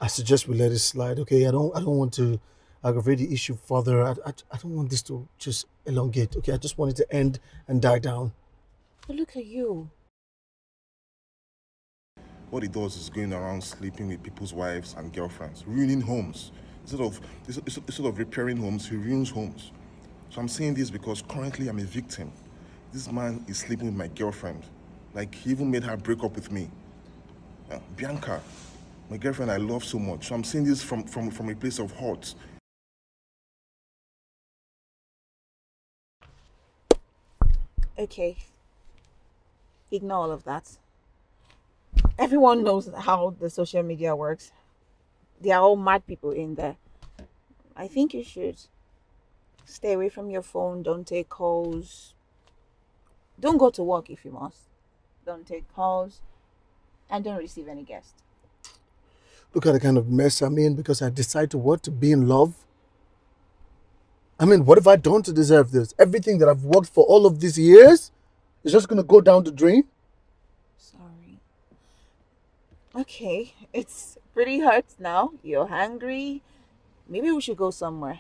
[SPEAKER 2] I suggest we let it slide, okay? I don't want to aggravate the issue further. I don't want this to just elongate, okay? I just want it to end and die down.
[SPEAKER 12] But look at you.
[SPEAKER 5] What he does is going around sleeping with people's wives and girlfriends, ruining homes. Instead of repairing homes, he ruins homes. So I'm saying this because currently I'm a victim. This man is sleeping with my girlfriend. Like, he even made her break up with me. Bianca, my girlfriend I love so much. So I'm saying this from a place of hurt.
[SPEAKER 12] Okay. Ignore all of that. Everyone knows how the social media works. They are all mad people in there. I think you should stay away from your phone. Don't take calls. Don't go to work if you must. Don't take calls. And don't receive any guests.
[SPEAKER 2] Look at the kind of mess I'm in because I decide to be in love. I mean, what have I done to deserve this? Everything that I've worked for all of these years is just going to go down the drain?
[SPEAKER 12] Sorry. Okay, it's pretty hurt now. You're hungry. Maybe we should go somewhere.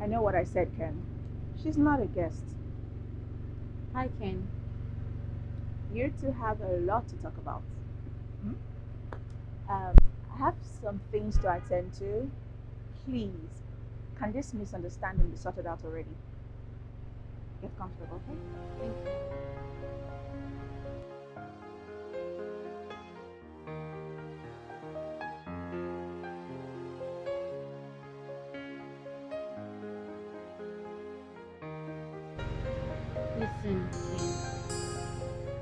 [SPEAKER 16] I know what I said, Ken. She's not a guest.
[SPEAKER 6] Hi, Ken.
[SPEAKER 16] You two have a lot to talk about. I have some things to attend to. Please, can this misunderstanding be sorted out already? Get comfortable, okay? Thank you.
[SPEAKER 6] Listen, Ken.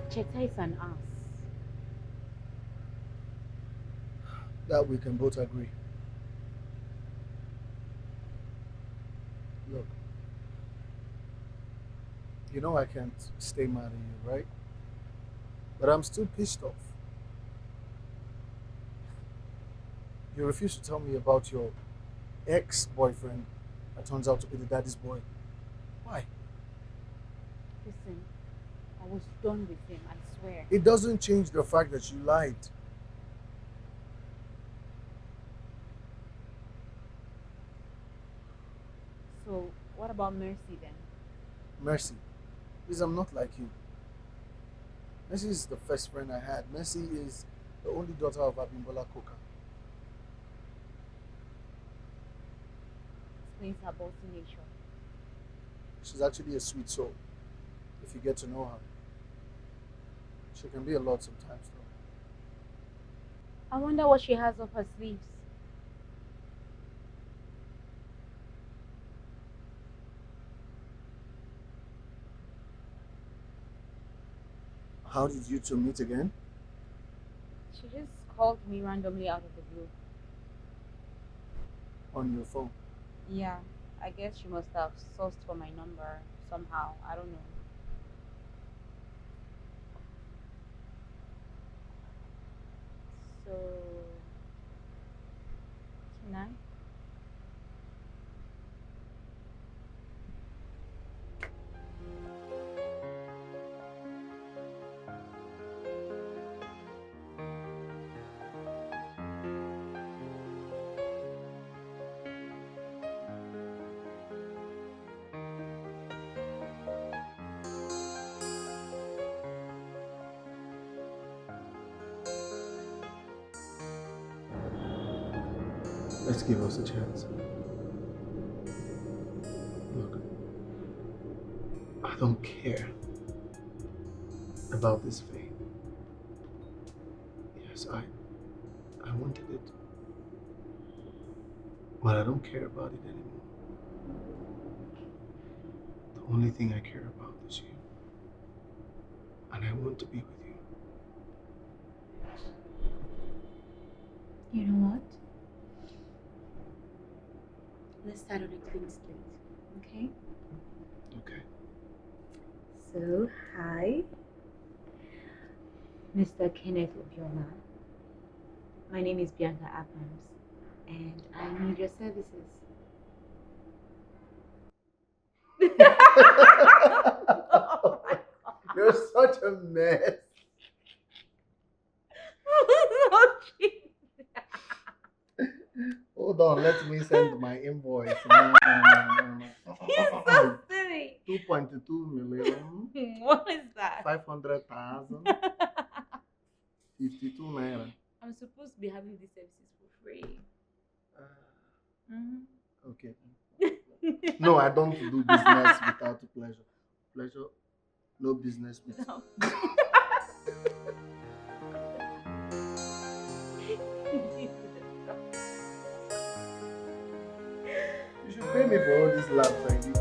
[SPEAKER 6] Cheta is an ass.
[SPEAKER 2] That we can both agree. Look, you know I can't stay mad at you, right? But I'm still pissed off. You refuse to tell me about your ex-boyfriend that turns out to be the daddy's boy. Why?
[SPEAKER 6] Listen, I was done with him, I swear.
[SPEAKER 2] It doesn't change the fact that you lied.
[SPEAKER 6] So, what about Mercy then?
[SPEAKER 2] Mercy, please, I'm not like you. Mercy is the first friend I had. Mercy is the only daughter of Abimbola Koka.
[SPEAKER 6] Explains her bossy nature.
[SPEAKER 2] She's actually a sweet soul, if you get to know her. She can be a lot sometimes, though.
[SPEAKER 6] I wonder what she has up her sleeves.
[SPEAKER 2] How did you two meet again?
[SPEAKER 6] She just called me randomly out of the blue.
[SPEAKER 2] On your phone?
[SPEAKER 6] Yeah, I guess she must have sourced for my number somehow. I don't know. So, can I?
[SPEAKER 1] Let's give us a chance. Look, I don't care about this fame. Yes, I wanted it. But I don't care about it anymore. The only thing I care about is you. And I want to be with you.
[SPEAKER 6] You know what? Let's start on a clean slate, okay?
[SPEAKER 1] Okay.
[SPEAKER 6] So, hi, Mr. Kenneth Obioma. My name is Bianca Abrams, and I need your services.
[SPEAKER 1] Oh my God. You're such a mess. Hold on, let me send my invoice. No.
[SPEAKER 6] He's so silly.
[SPEAKER 1] 2.2 million.
[SPEAKER 6] What is that?
[SPEAKER 1] 500,000. 52 naira.
[SPEAKER 6] I'm supposed to be having these services for free.
[SPEAKER 1] Okay. No, I don't do business without pleasure. Pleasure, no business with.
[SPEAKER 6] No.
[SPEAKER 1] You should pay me for all these laps I give you.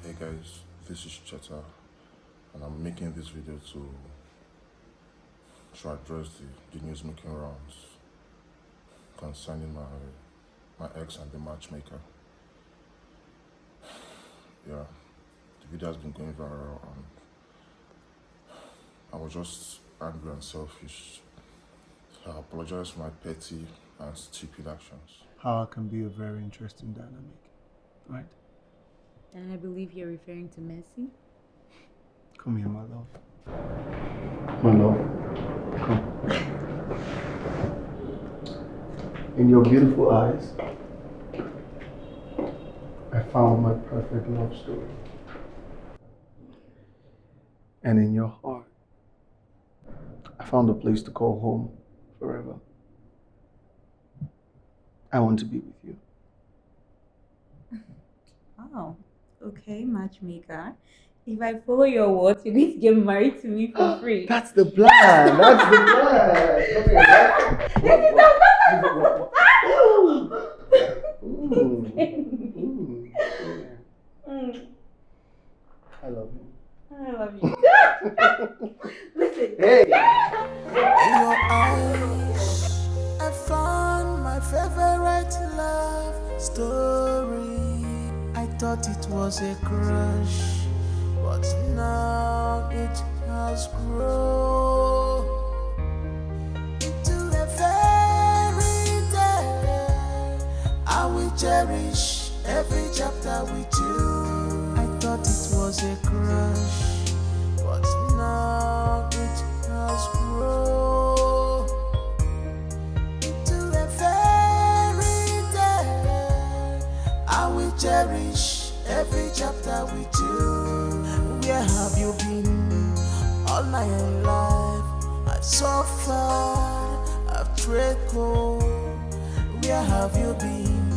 [SPEAKER 5] Hey guys, this is Cheta, and I'm making this video to address the news making rounds concerning my ex and the matchmaker. Yeah, the video has been going viral, and I was just angry and selfish. I apologize for my petty and stupid actions.
[SPEAKER 1] How can be a very interesting dynamic, right?
[SPEAKER 6] And I believe you're referring to Mercy.
[SPEAKER 1] Come here, my love. My love, come. In your beautiful eyes, I found my perfect love story. And in your heart, I found a place to call home forever. I want to be with you.
[SPEAKER 6] Oh, okay, matchmaker. If I follow your words, you're going to get married to me for free.
[SPEAKER 1] That's the plan. That's the plan. Come here. I love you.
[SPEAKER 6] I love you. Listen.
[SPEAKER 1] Hey.
[SPEAKER 4] In your eyes, I found my favorite love story. I thought it was a crush, but now it has grown into a fairy tale. I will cherish every chapter with you. I thought it was a crush, but now it has grown into a fairy tale. I will cherish every chapter with you. Where have you been all my life? I've suffered, I've trickled. Where have you been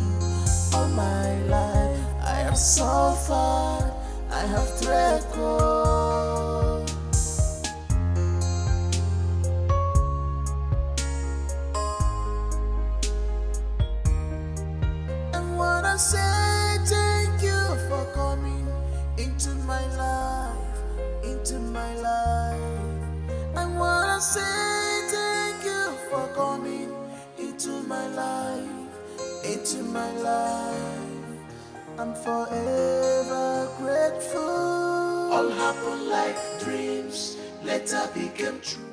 [SPEAKER 4] all my life? I have suffered, I have trickled. I wanna say thank you for coming into my life, into my life. I wanna say thank you for coming into my life, into my life. I'm forever grateful. All happened like dreams, later became true.